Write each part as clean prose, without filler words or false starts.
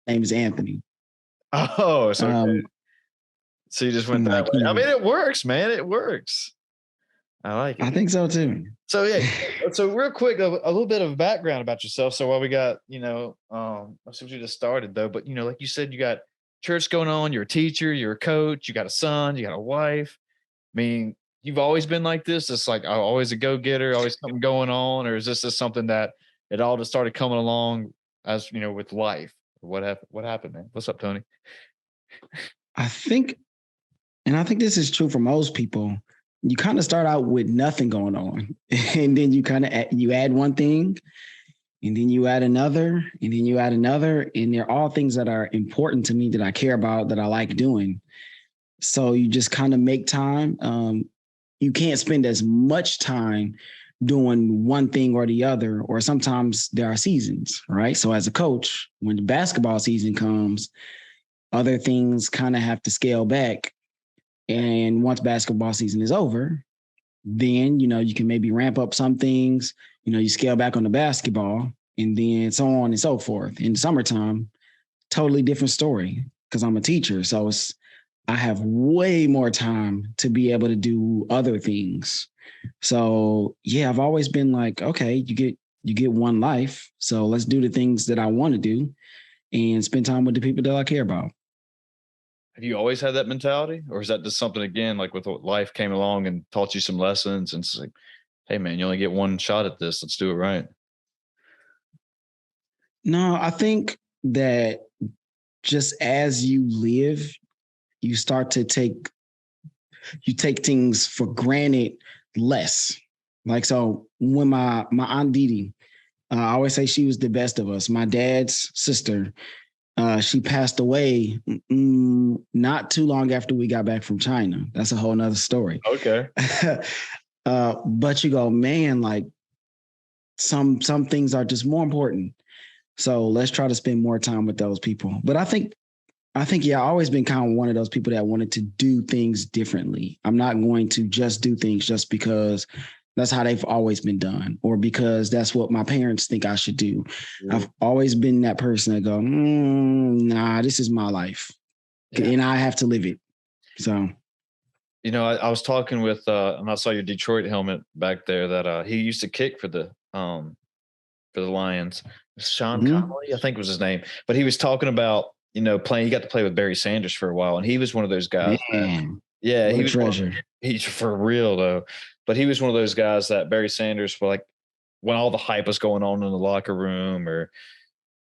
name is Anthony. Oh, so okay. So you just went that way. I mean, it works, man. It works. I like it. I think so too. So yeah. So real quick, a little bit of background about yourself. So while we got, let's see what you just started though. But like you said, you got church going on. You're a teacher. You're a coach. You got a son. You got a wife. I mean, you've always been like this. It's like always a go-getter, always something going on, or is this just something that it all just started coming along as with life? What happened? What happened, man? What's up, Tony? I think this is true for most people. You kind of start out with nothing going on, and then you add one thing, and then you add another, and then you add another, and they're all things that are important to me, that I care about, that I like doing. So you just kind of make time. You can't spend as much time doing one thing or the other, or sometimes there are seasons, right? So as a coach, when the basketball season comes, other things kind of have to scale back. And once basketball season is over, then, you can maybe ramp up some things, you scale back on the basketball, and then so on and so forth. In the summertime, totally different story, because I'm a teacher. So I have way more time to be able to do other things. So yeah, I've always been like, okay, you get one life. So let's do the things that I want to do and spend time with the people that I care about. Have you always had that mentality, or is that just something, again, like with what life came along and taught you some lessons and it's like, hey man, you only get one shot at this. Let's do it right. No, I think that just as you live, you start to take things for granted less. Like, so when my Aunt Didi, I always say she was the best of us. My dad's sister, she passed away not too long after we got back from China. That's a whole nother story. Okay. But you go, man, like some things are just more important. So let's try to spend more time with those people. But I think, yeah, I've always been kind of one of those people that wanted to do things differently. I'm not going to just do things just because that's how they've always been done, or because that's what my parents think I should do. Yeah. I've always been that person that go, nah, this is my life, and I have to live it. So, I was talking with, and I saw your Detroit helmet back there, that he used to kick for the Lions. Sean Connolly, I think was his name, but he was talking about, playing. He got to play with Barry Sanders for a while, and he was one of those guys. Yeah, he was treasure. He's for real though, but he was one of those guys that Barry Sanders, like when all the hype was going on in the locker room, or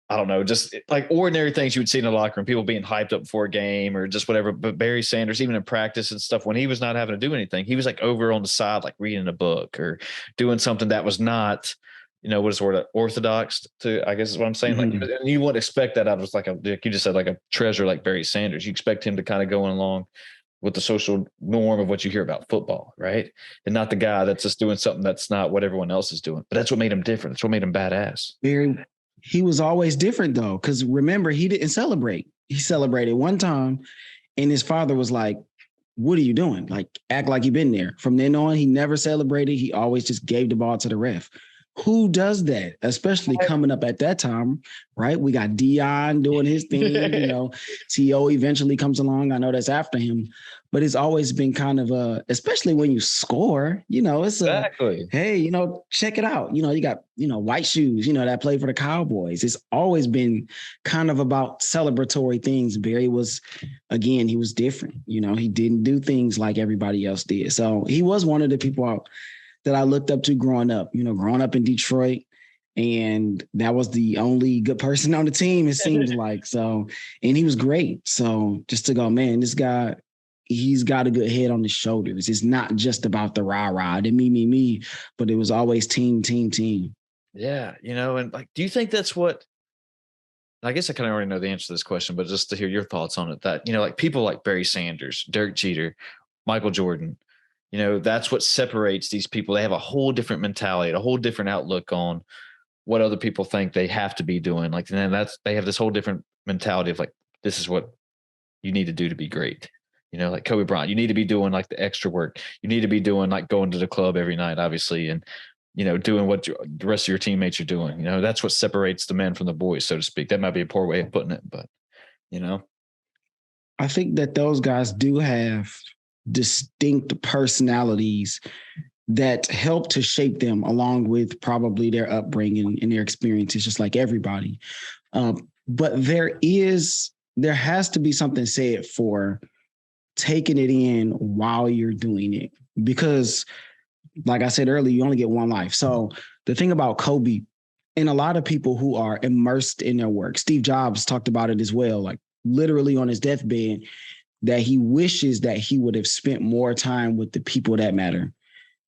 I don't know, just like ordinary things you would see in the locker room, people being hyped up before a game or just whatever. But Barry Sanders, even in practice and stuff, when he was not having to do anything, he was like over on the side, like reading a book or doing something that was not, what is the word, orthodox to, I guess is what I'm saying. Mm-hmm. Like, and you wouldn't expect that out of like you just said, like a treasure like Barry Sanders. You expect him to kind of go along with the social norm of what you hear about football, right? And not the guy that's just doing something that's not what everyone else is doing. But that's what made him different. That's what made him badass. He was always different though, because remember, he didn't celebrate. He celebrated one time, and his father was like, "What are you doing? Like, act like you've been there." From then on, he never celebrated. He always just gave the ball to the ref. Who does that? Especially coming up at that time, right? We got Dion doing his thing, T.O. eventually comes along. I know that's after him, but it's always been kind of especially when you score, it's exactly. Hey, check it out. You got, White Shoes, that play for the Cowboys. It's always been kind of about celebratory things. Barry was, again, he was different. He didn't do things like everybody else did. So he was one of the people that I looked up to growing up, growing up in Detroit. And that was the only good person on the team, it seems like. So, and he was great. So just to go, man, this guy, he's got a good head on his shoulders. It's not just about the rah-rah, the me, but it was always team. Yeah. And like, do you think that's what, I guess I kind of already know the answer to this question, but just to hear your thoughts on it, that, like people like Barry Sanders, Derek Jeter, Michael Jordan, that's what separates these people. They have a whole different mentality, a whole different outlook on what other people think they have to be doing. Like, and then they have this whole different mentality of like, this is what you need to do to be great. Like Kobe Bryant, you need to be doing like the extra work. You need to be doing like going to the club every night, obviously. And doing what the rest of your teammates are doing. That's what separates the men from the boys, so to speak. That might be a poor way of putting it, but I think that those guys do have distinct personalities that help to shape them, along with probably their upbringing and their experiences, just like everybody. But there has to be something said for taking it in while you're doing it, because like I said earlier, you only get one life. So the thing about Kobe and a lot of people who are immersed in their work, Steve Jobs talked about it as well, like literally on his deathbed, that he wishes that he would have spent more time with the people that matter.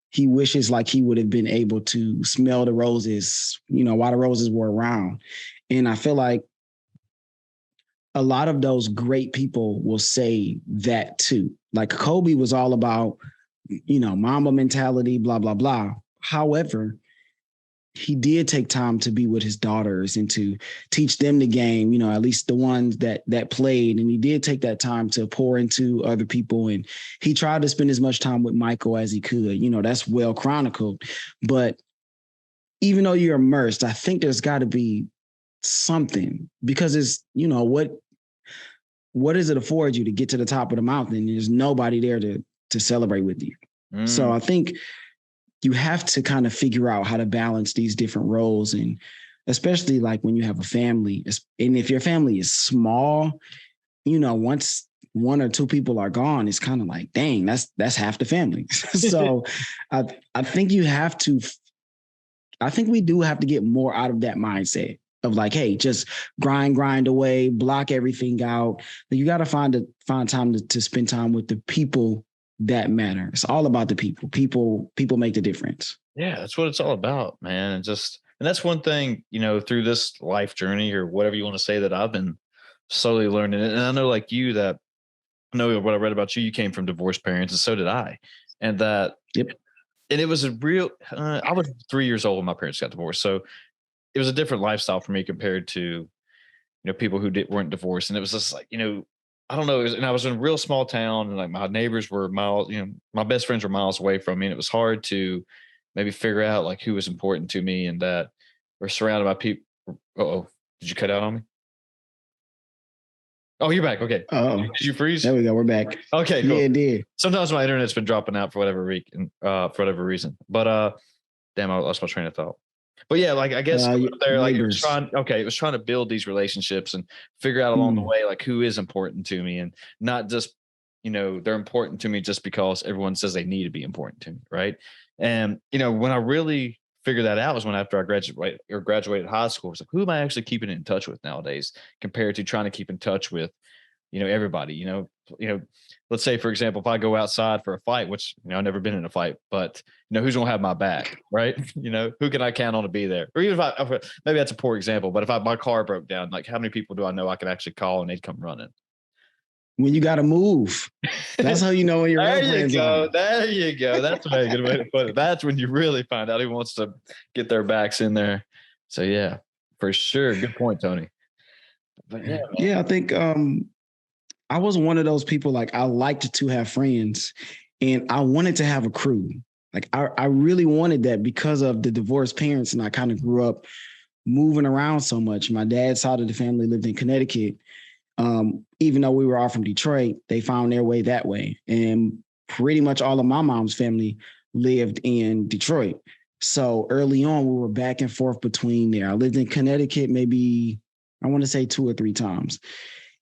He wishes like he would have been able to smell the roses, while the roses were around. And I feel like a lot of those great people will say that too. Like Kobe was all about, Mamba mentality, blah, blah, blah. However, he did take time to be with his daughters and to teach them the game, at least the ones that played. And he did take that time to pour into other people. And he tried to spend as much time with Michael as he could. That's well chronicled. But even though you're immersed, I think there's got to be something, because it's, what does it afford you to get to the top of the mountain? There's nobody there to celebrate with you. So I think you have to kind of figure out how to balance these different roles. And especially like when you have a family, and if your family is small, once one or two people are gone, it's kind of like, dang, that's half the family. So I think I think we do have to get more out of that mindset of like, hey, just grind away, block everything out. You got to find time to spend time with the people that matter. It's all about the people. People make the difference. Yeah, that's what it's all about, man. And that's one thing, through this life journey or whatever you want to say, that I've been slowly learning. And I know like you, that I know what I read about you came from divorced parents, and so did I. And that, yep. And it was a real, I was 3 years old when my parents got divorced. So it was a different lifestyle for me compared to, people who weren't divorced. And it was just like, I don't know. And I was in a real small town, and like my neighbors were miles, my best friends were miles away from me. And it was hard to maybe figure out like who was important to me, and that we're surrounded by people. Oh, did you cut out on me? Oh, you're back. Okay. Oh, did you freeze? There we go. We're back. Okay, cool. Yeah, it did. Sometimes my internet's been dropping out for whatever reason. But damn, I lost my train of thought. But yeah, like I guess there, like it was trying to build these relationships and figure out along the way like who is important to me, and not just they're important to me just because everyone says they need to be important to me, right? And when I really figured that out was when after I graduated high school, I was like, who am I actually keeping in touch with nowadays compared to trying to keep in touch with everybody. Let's say, for example, if I go outside for a fight, which, I've never been in a fight, but, who's going to have my back, right? Who can I count on to be there? Or even if maybe that's a poor example, but if my car broke down, like how many people do I know I can actually call and they'd come running? When you got to move. That's how you know when you're There you go. There you go. That's a good way to put it. That's when you really find out who wants to get their backs in there. So yeah, for sure. Good point, Tony. But yeah, man. Yeah, I think, I was one of those people, like I liked to have friends and I wanted to have a crew. Like I really wanted that because of the divorced parents, and I kind of grew up moving around so much. My dad's side of the family lived in Connecticut. Even though we were all from Detroit, they found their way that way. And pretty much all of my mom's family lived in Detroit. So early on, we were back and forth between there. I lived in Connecticut maybe, I want to say 2 or 3 times.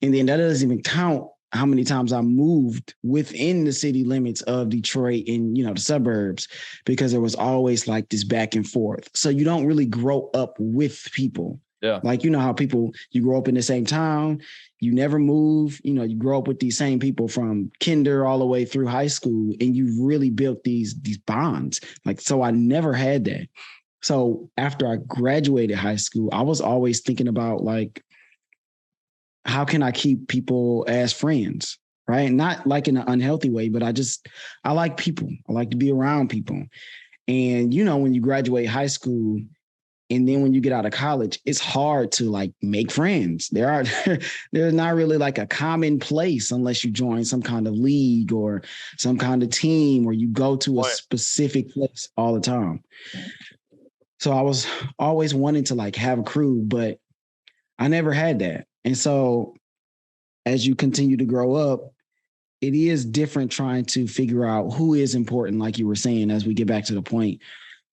And then that doesn't even count how many times I moved within the city limits of Detroit and, the suburbs, because there was always like this back and forth. So you don't really grow up with people. Yeah. Like, how people, you grow up in the same town, you never move, you grow up with these same people from kinder all the way through high school, and you really built these bonds. Like, so I never had that. So after I graduated high school, I was always thinking about like, how can I keep people as friends, right? Not like in an unhealthy way, but I like people. I like to be around people. And, when you graduate high school, And then when you get out of college, it's hard to like make friends. There's not really like a common place unless you join some kind of league or some kind of team, or you go to a specific place all the time. So I was always wanting to like have a crew, but I never had that. And so as you continue to grow up, it is different trying to figure out who is important, like you were saying, as we get back to the point,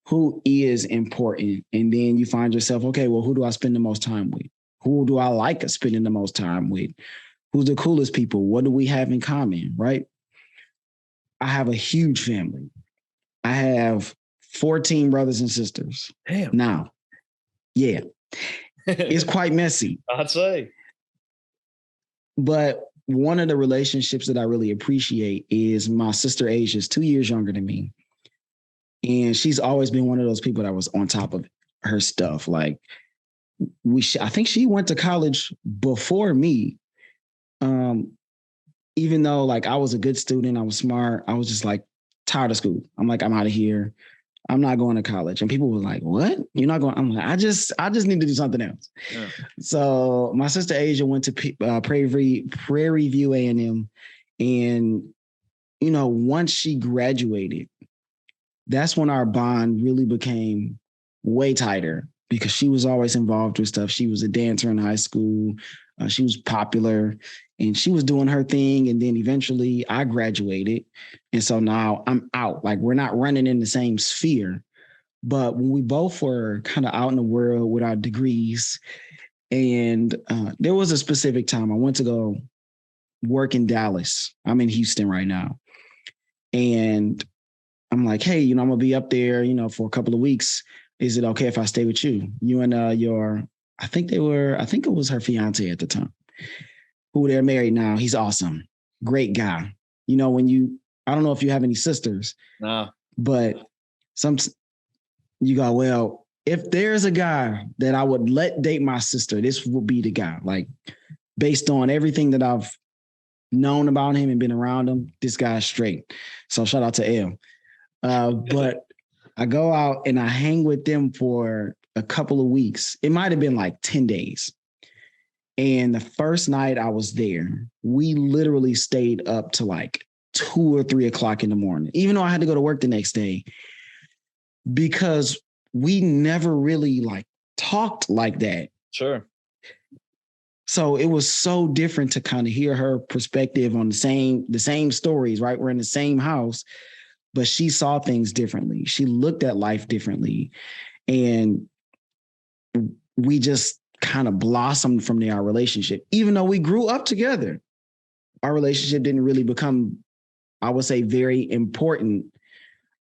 who is important. And then you find yourself, okay, well, who do I spend the most time with? Who do I like spending the most time with? Who's the coolest people? What do we have in common, right? I have a huge family. I have 14 brothers and sisters. Damn. Now, yeah, it's quite messy. I'd say. But one of the relationships that I really appreciate is my sister Asia is 2 years younger than me. And she's always been one of those people that was on top of her stuff. Like I think she went to college before me. Even though like I was a good student, I was smart, I was just like tired of school. I'm like, I'm out of here. I'm not going to college. And people were like, what? You're not going? I'm like, I just need to do something else. Yeah. So my sister Asia went to Prairie View A&M. And, you know, once she graduated, that's when our bond really became way tighter because she was always involved with stuff. She was a dancer in high school. She was popular and she was doing her thing. And then eventually I graduated. And so now I'm out. Like we're not running in the same sphere. But when we both were kind of out in the world with our degrees, and there was a specific time I went to go work in Dallas. I'm in Houston right now. And I'm like, hey, you know, I'm going to be up there, you know, for a couple of weeks. Is it okay if I stay with you? You and I think it was her fiance at the time, who they're married now. He's awesome. Great guy. You know, I don't know if you have any sisters, but you go, well, if there's a guy that I would let date my sister, this would be the guy. Like based on everything that I've known about him and been around him, this guy's straight. So shout out to L. But I go out and I hang with them for a couple of weeks. It might have been like 10 days. And the first night I was there, we literally stayed up to like 2 or 3 o'clock in the morning, even though I had to go to work the next day, because we never really like talked like that. Sure. So it was so different to kind of hear her perspective on the same stories, right? We're in the same house, but she saw things differently. She looked at life differently. And we just kind of blossomed from there, our relationship. Even though we grew up together, our relationship didn't really become, I would say, very important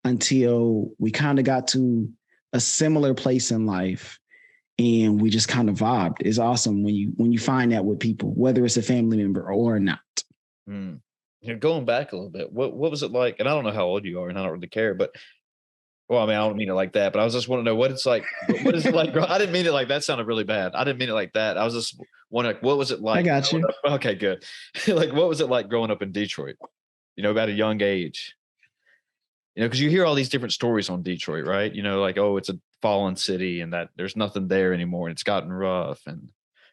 until we kind of got to a similar place in life and we just kind of vibed. It's awesome when you find that with people, whether it's a family member or not. Mm. You're going back a little bit. What was it like? And I don't know how old you are and I don't really care, but well, I mean, I don't mean it like that, but I was just want to know what it's like. What is it like? I didn't mean it like that. Sounded really bad. I didn't mean it like that. I was just wondering, what was it like? I got you. Okay, good. Like, what was it like growing up in Detroit? You know, about a young age. You know, because you hear all these different stories on Detroit, right? You know, like, oh, it's a fallen city and that there's nothing there anymore and it's gotten rough. And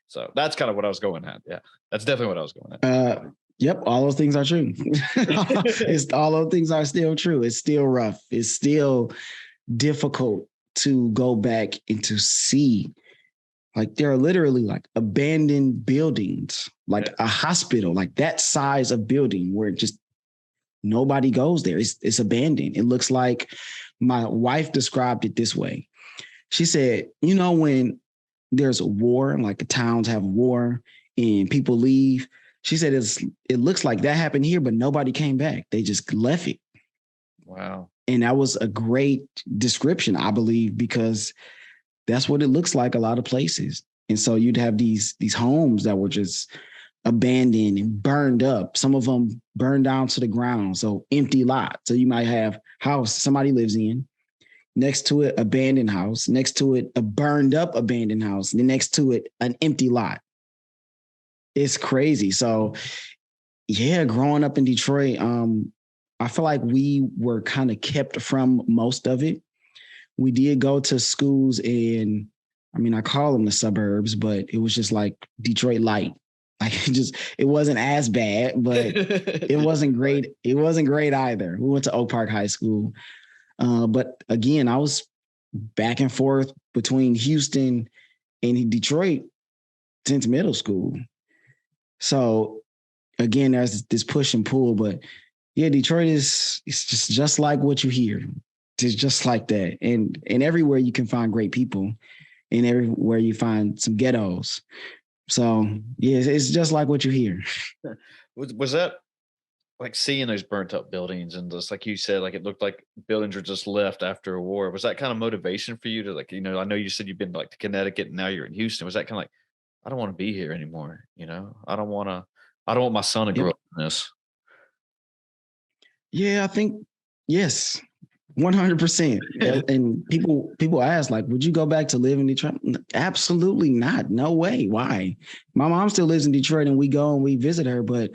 so that's kind of what I was going at. Yeah, that's definitely what I was going at. Yep, all those things are true. All those things are still true. It's still rough. It's still difficult to go back and to see. Like there are literally like abandoned buildings, like a hospital, like that size of building where just nobody goes there. It's abandoned. It looks like, my wife described it this way. She said, you know, when there's a war, like the towns have war and people leave, she said it looks like that happened here, but nobody came back. They just left it. Wow. And that was a great description, I believe, because that's what it looks like a lot of places. And so you'd have these homes that were just abandoned and burned up. Some of them burned down to the ground. So empty lot. So you might have house somebody lives in, next to it, abandoned house, next to it, a burned up abandoned house, and then next to it, an empty lot. It's crazy. So yeah, growing up in Detroit, I feel like we were kind of kept from most of it. We did go to schools in I mean, I call them the suburbs, but it was just like Detroit light. Like it wasn't as bad, but it wasn't great. It wasn't great either. We went to Oak Park High School. But again, I was back and forth between Houston and Detroit since middle school. So again, there's this push and pull, but yeah, Detroit it's just like what you hear. It's just like that. And everywhere you can find great people, and everywhere you find some ghettos. So yeah, it's just like what you hear. Was that like seeing those burnt up buildings and just like you said, like it looked like buildings were just left after a war? Was that kind of motivation for you to like, I know you said you've been like to Connecticut and now you're in Houston. Was that kind of like, I don't want to be here anymore? I don't want my son to grow up in this. Yeah, I think yes, 100%. And people ask like, would you go back to live in Detroit? Absolutely not. No way. Why? My mom still lives in Detroit, and we go and we visit her, but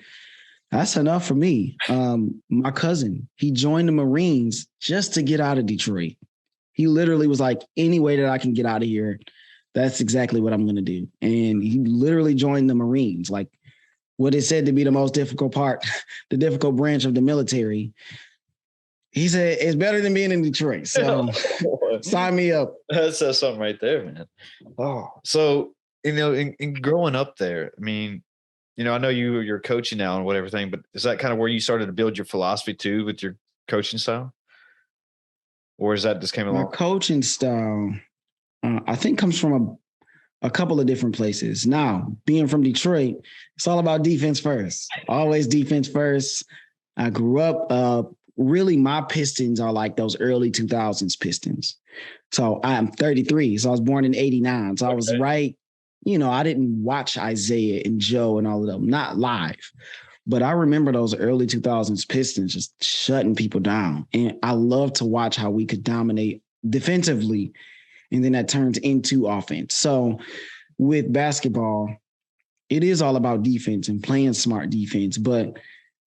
that's enough for me. My cousin, he joined the Marines just to get out of Detroit. He literally was like, any way that I can get out of here, that's exactly what I'm going to do. And he literally joined the Marines, like what is said to be the most difficult part, the difficult branch of the military. He said, it's better than being in Detroit. So sign me up. That says something right there, man. Oh, so, in growing up there, I mean, I know you're coaching now and whatever thing, but is that kind of where you started to build your philosophy too with your coaching style? Or is that just came along? My coaching style, I think comes from a couple of different places. Now, being from Detroit, it's all about defense first. Always defense first. I grew up, really my Pistons are like those early 2000s Pistons. So I'm 33. So I was born in 89. So I was right. I didn't watch Isaiah and Joe and all of them, not live. But I remember those early 2000s Pistons just shutting people down. And I love to watch how we could dominate defensively. And then that turns into offense. So with basketball, it is all about defense and playing smart defense. But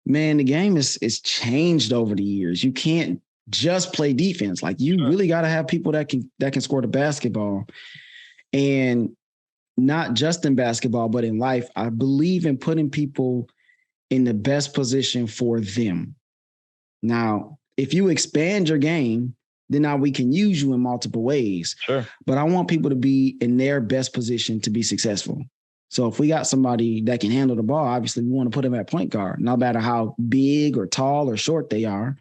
man, the game is changed over the years. You can't just play defense. Like you really got to have people that can score the basketball. And not just in basketball, but in life, I believe in putting people in the best position for them. Now, if you expand your game, then now we can use you in multiple ways. Sure. But I want people to be in their best position to be successful. So if we got somebody that can handle the ball, obviously we want to put them at point guard, no matter how big or tall or short they are,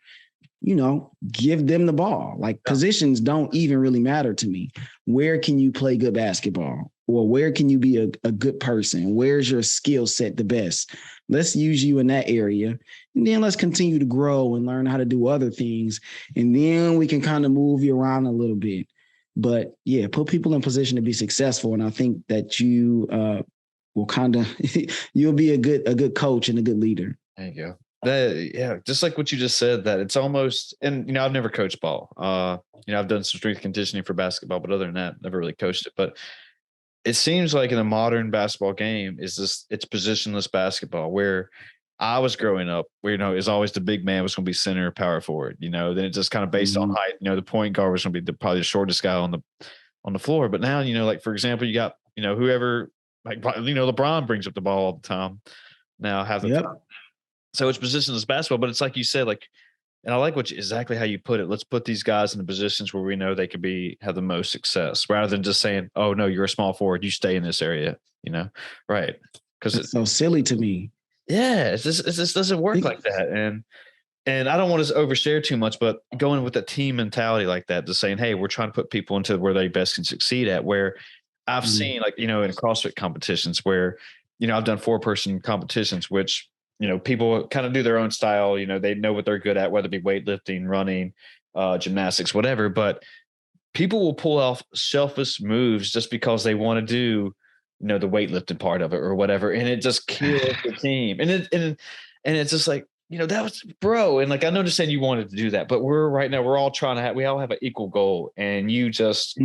give them the ball. Like positions don't even really matter to me. Where can you play good basketball? Or where can you be a good person? Where's your skill set the best? Let's use you in that area. And then let's continue to grow and learn how to do other things. And then we can kind of move you around a little bit. But yeah, put people in position to be successful. And I think that you will kind of, you'll be a good coach and a good leader. There you go. Just like what you just said, that it's almost, and I've never coached ball. I've done some strength conditioning for basketball, but other than that, never really coached it. But it seems like in a modern basketball game it's positionless basketball where I was growing up, where, is always the big man was going to be center, power forward, then it just kind of based on height, the point guard was going to be probably the shortest guy on the floor. But now, like, for example, you got, whoever, like, LeBron brings up the ball all the time now, half the time. So it's positionless basketball, but it's like you said, like, and I like exactly how you put it. Let's put these guys in the positions where we know they could have the most success, rather than just saying, "Oh no, you're a small forward. You stay in this area." Right? Because it's so silly to me. Yeah, it just doesn't work like that. And I don't want to overshare too much, but going with a team mentality like that, just saying, "Hey, we're trying to put people into where they best can succeed at." Where I've seen, like, in CrossFit competitions where, I've done 4-person competitions, which, people kind of do their own style. They know what they're good at, whether it be weightlifting, running, gymnastics, whatever. But people will pull off selfish moves just because they want to do, the weightlifting part of it or whatever, and it just kills the team. And it's just like, that was bro. And like, I understand you wanted to do that, but we're all trying to we all have an equal goal, and you just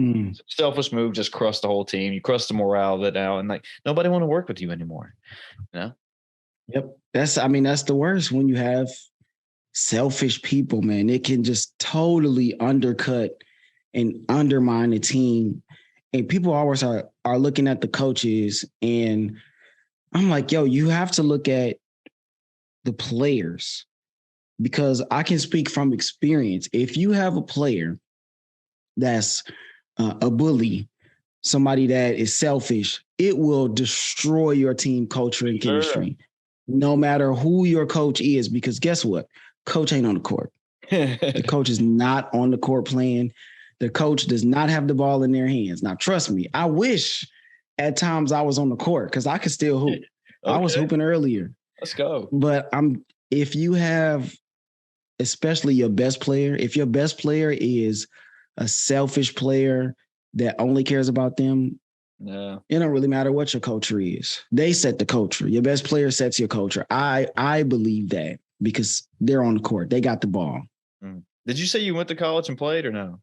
selfish move just crushed the whole team. You crushed the morale of it now, and like nobody want to work with you anymore. Yep. That's the worst when you have selfish people, man. It can just totally undercut and undermine a team. And people always are looking at the coaches, and I'm like, yo, you have to look at the players, because I can speak from experience. If you have a player that's a bully, somebody that is selfish, it will destroy your team culture and chemistry, no matter who your coach is. Because guess what? Coach ain't on the court. The coach is not on the court playing. The coach does not have the ball in their hands. Now, trust me, I wish at times I was on the court because I could still hoop. Okay. I was hooping earlier. Let's go. But if you have, especially your best player, if your best player is a selfish player that only cares about them, it don't really matter what your culture is. They set the culture. Your best player sets your culture. I believe that because they're on the court. They got the ball. Did you say you went to college and played or no?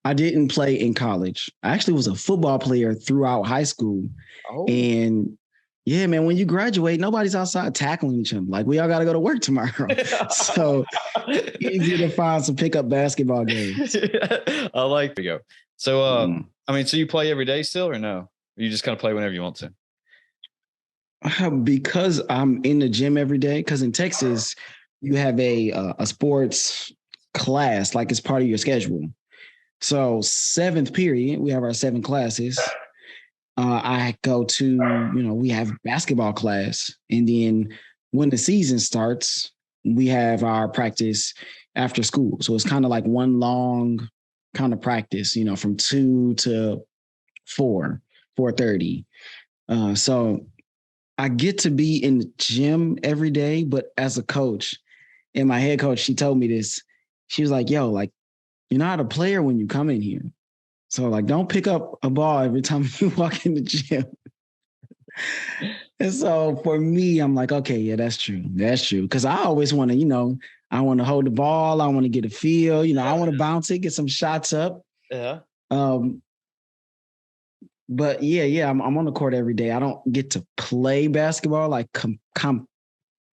I didn't play in college. I actually was a football player throughout high school. Oh. And yeah, man, when you graduate, nobody's outside tackling each other. Like, we all got to go to work tomorrow. So easy to find some pickup basketball games. I like to go. So, I mean, so you play every day still or no? You just kind of play whenever you want to? Because I'm in the gym every day, because in Texas, you have a sports class, like it's part of your schedule. So 7th period, we have our 7 classes. I go to, we have basketball class. And then when the season starts, we have our practice after school. So it's kind of like one long kind of practice, from 2 to 4:30. So I get to be in the gym every day, but as a coach, and my head coach, she told me this. She was like, yo, like, you're not a player when you come in here. So, like, don't pick up a ball every time you walk in the gym. And so for me, I'm like, okay, yeah, that's true. That's true. Because I always want to, I want to hold the ball. I want to get a feel. I want to bounce it, get some shots up. Yeah. But yeah, I'm on the court every day. I don't get to play basketball like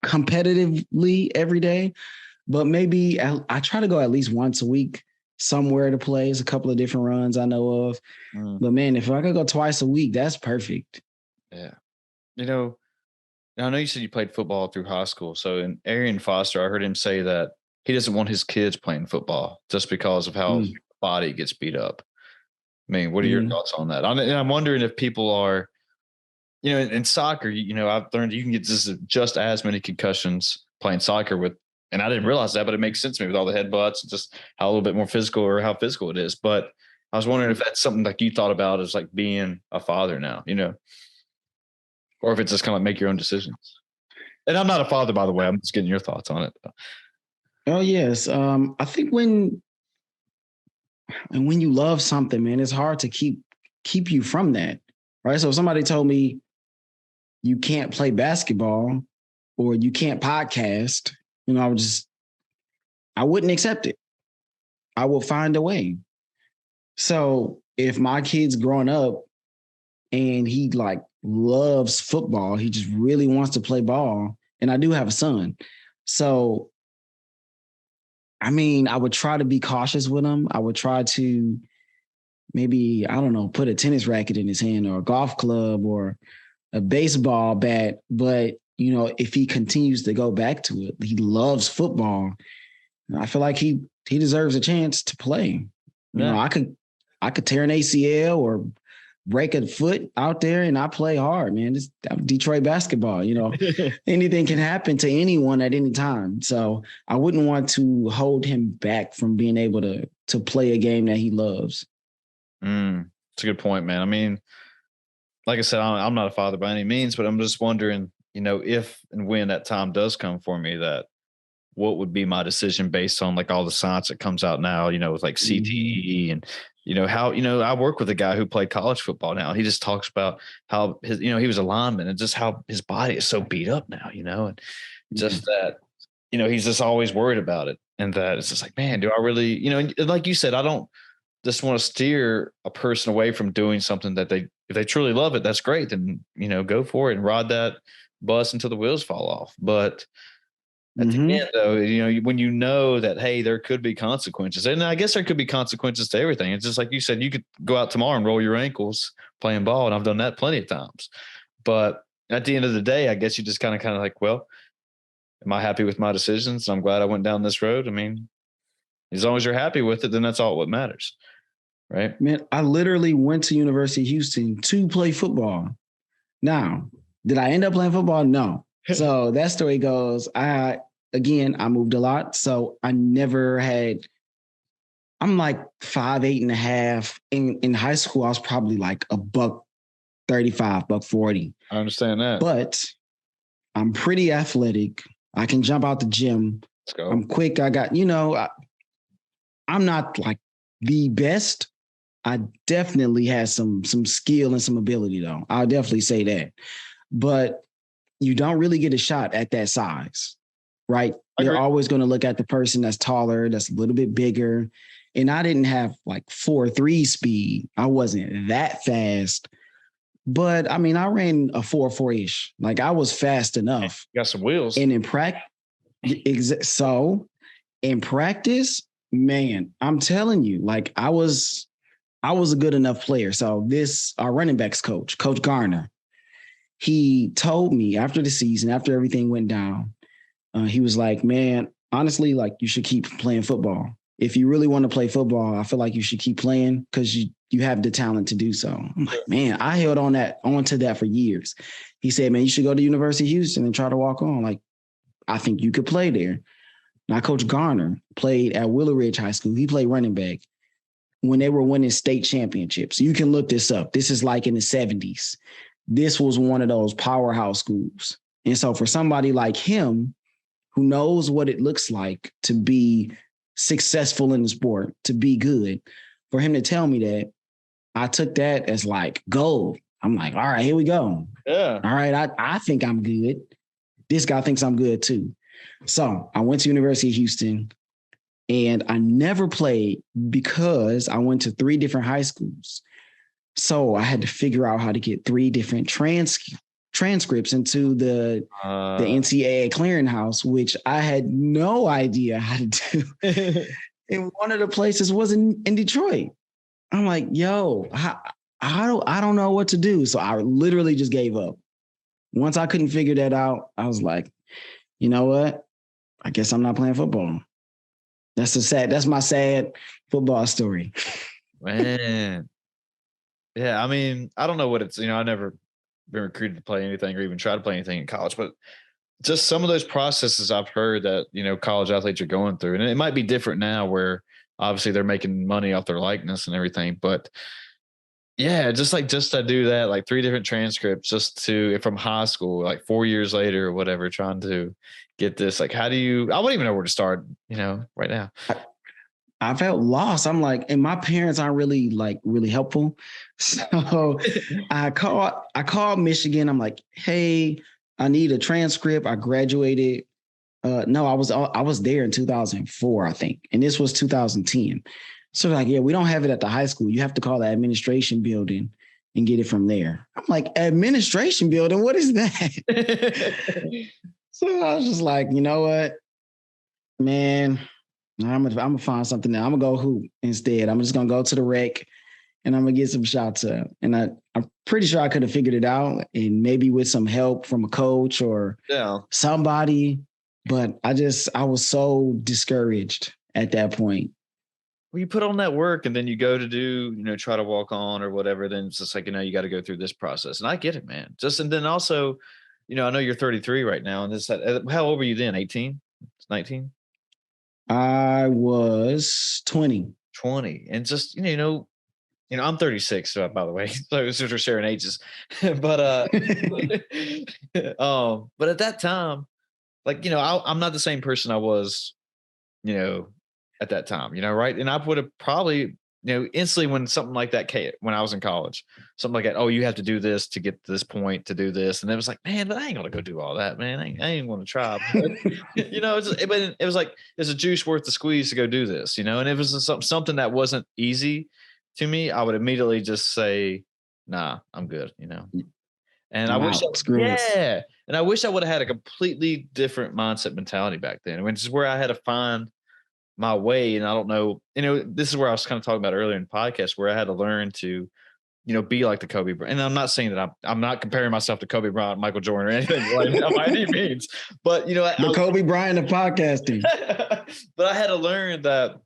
competitively every day, but maybe I try to go at least once a week somewhere to play. It's a couple of different runs I know of. But man, if I could go twice a week, that's perfect. Yeah. I know you said you played football through high school. So in Arian Foster, I heard him say that he doesn't want his kids playing football just because of how the body gets beat up. I mean, what are your thoughts on that? I'm wondering if people are, in soccer, I've learned you can get just as many concussions playing soccer and I didn't realize that, but it makes sense to me with all the headbutts and just how a little bit more physical or how physical it is. But I was wondering if that's something like you thought about as like being a father now, or if it's just kind of like make your own decisions. And I'm not a father, by the way. I'm just getting your thoughts on it. Oh, yes. I think when you love something, man, it's hard to keep you from that, right? So if somebody told me you can't play basketball or you can't podcast, I wouldn't accept it. I will find a way. So if my kid's growing up and he like loves football, he just really wants to play ball, and I do have a son. So I mean, I would try to be cautious with him. I would try to maybe, I don't know, put a tennis racket in his hand or a golf club or a baseball bat. But, if he continues to go back to it, he loves football. I feel like he deserves a chance to play. I could tear an ACL or break a foot out there and I play hard, man. It's Detroit basketball, anything can happen to anyone at any time. So I wouldn't want to hold him back from being able to play a game that he loves. That's a good point, man. I mean, like I said, I'm not a father by any means, but I'm just wondering, if and when that time does come for me, that what would be my decision based on like all the science that comes out now, with like CTE and, how, I work with a guy who played college football now. He just talks about how his, he was a lineman and just how his body is so beat up now, and just that, he's just always worried about it. And that it's just like, man, do I really, and like you said, I don't just want to steer a person away from doing something that if they truly love it, that's great. Then, go for it and ride that bus until the wheels fall off. But At the Mm-hmm. end, though, when you know that, hey, there could be consequences, and I guess there could be consequences to everything. It's just like you said, you could go out tomorrow and roll your ankles playing ball, and I've done that plenty of times. But at the end of the day, I guess you just kind of like, well, am I happy with my decisions? I'm glad I went down this road. I mean, as long as you're happy with it, then that's all what matters, right? Man, I literally went to University of Houston to play football. Now, did I end up playing football? No. So that story goes, I moved a lot. So I never had, I'm like 5'8.5". In high school, I was probably like a $135, $140. I understand that. But I'm pretty athletic. I can jump out the gym. Let's go. I'm quick. I got, I'm not like the best. I definitely had some skill and some ability, though. I'll definitely say that. But you don't really get a shot at that size, right? They're always going to look at the person that's taller, that's a little bit bigger. And I didn't have like 4.3 speed. I wasn't that fast. But I mean, I ran a 4.4-ish. Like I was fast enough. You got some wheels. And in practice, man, I'm telling you, like I was a good enough player. So our running backs coach, Coach Garner, he told me after the season, after everything went down, he was like, man, honestly, like you should keep playing football. If you really want to play football, I feel like you should keep playing because you have the talent to do so. I'm like, man, I held on to that for years. He said, man, you should go to University of Houston and try to walk on. Like, I think you could play there. Now, Coach Garner played at Willow Ridge High School. He played running back when they were winning state championships. You can look this up. This is like in the 70s. This was one of those powerhouse schools. And so for somebody like him, who knows what it looks like to be successful in the sport, to be good, for him to tell me that, I took that as like gold. I'm like, all right, here we go. Yeah. All right, I think I'm good. This guy thinks I'm good too. So I went to University of Houston and I never played because I went to 3 different high schools. So I had to figure out how to get 3 different transcripts into the NCAA clearinghouse, which I had no idea how to do. And one of the places was in Detroit. I'm like, yo, I don't know what to do. So I literally just gave up. Once I couldn't figure that out, I was like, you know what? I guess I'm not playing football. That's my sad football story. Man. Yeah, I mean, I don't know what it's, I never been recruited to play anything or even try to play anything in college, but just some of those processes I've heard that, college athletes are going through. And it might be different now where obviously they're making money off their likeness and everything, but yeah, just to do that, like 3 different transcripts from high school, like 4 years later or whatever, trying to get this, like, I wouldn't even know where to start, right now. I felt lost. I'm like, and my parents aren't really helpful. So I called Michigan. I'm like, hey, I need a transcript. I graduated. No, I was there in 2004, I think. And this was 2010. So like, yeah, we don't have it at the high school. You have to call the administration building and get it from there. I'm like, administration building? What is that? So I was just like, you know what, man, I'm gonna find something now. I'm gonna go hoop instead. I'm just gonna go to the rec and I'm gonna get some shots up. And I'm pretty sure I could have figured it out, and maybe with some help from a coach or somebody. But I was so discouraged at that point. Well, you put on that work and then you go to do, try to walk on or whatever. Then it's just like, you got to go through this process. And I get it, man. And then also, I know you're 33 right now. And how old were you then? 18? 19? I was 20. 20. And just, I'm 36, by the way. So since we're sharing ages. But but at that time, like, I'm not the same person I was, at that time, right? And I would have probably, instantly when something like that came, when I was in college, something like that, oh, you have to do this to get to this point to do this. And it was like, man, but I ain't gonna go do all that, man. I ain't gonna try. But, it was like, there's a juice worth the squeeze to go do this, and if it was something that wasn't easy to me, I would immediately just say, nah, I'm good, And I'm I wish, out. Screw this. and I wish I would have had a completely different mindset mentality back then. I mean, this is where I had to find my way. And I don't know, this is where I was kind of talking about earlier in the podcast, where I had to learn to, be like the Kobe Bryant. And I'm not saying that I'm not comparing myself to Kobe Bryant, Michael Jordan, or anything right now by any means. But the Kobe Bryant of podcasting. But I had to learn that,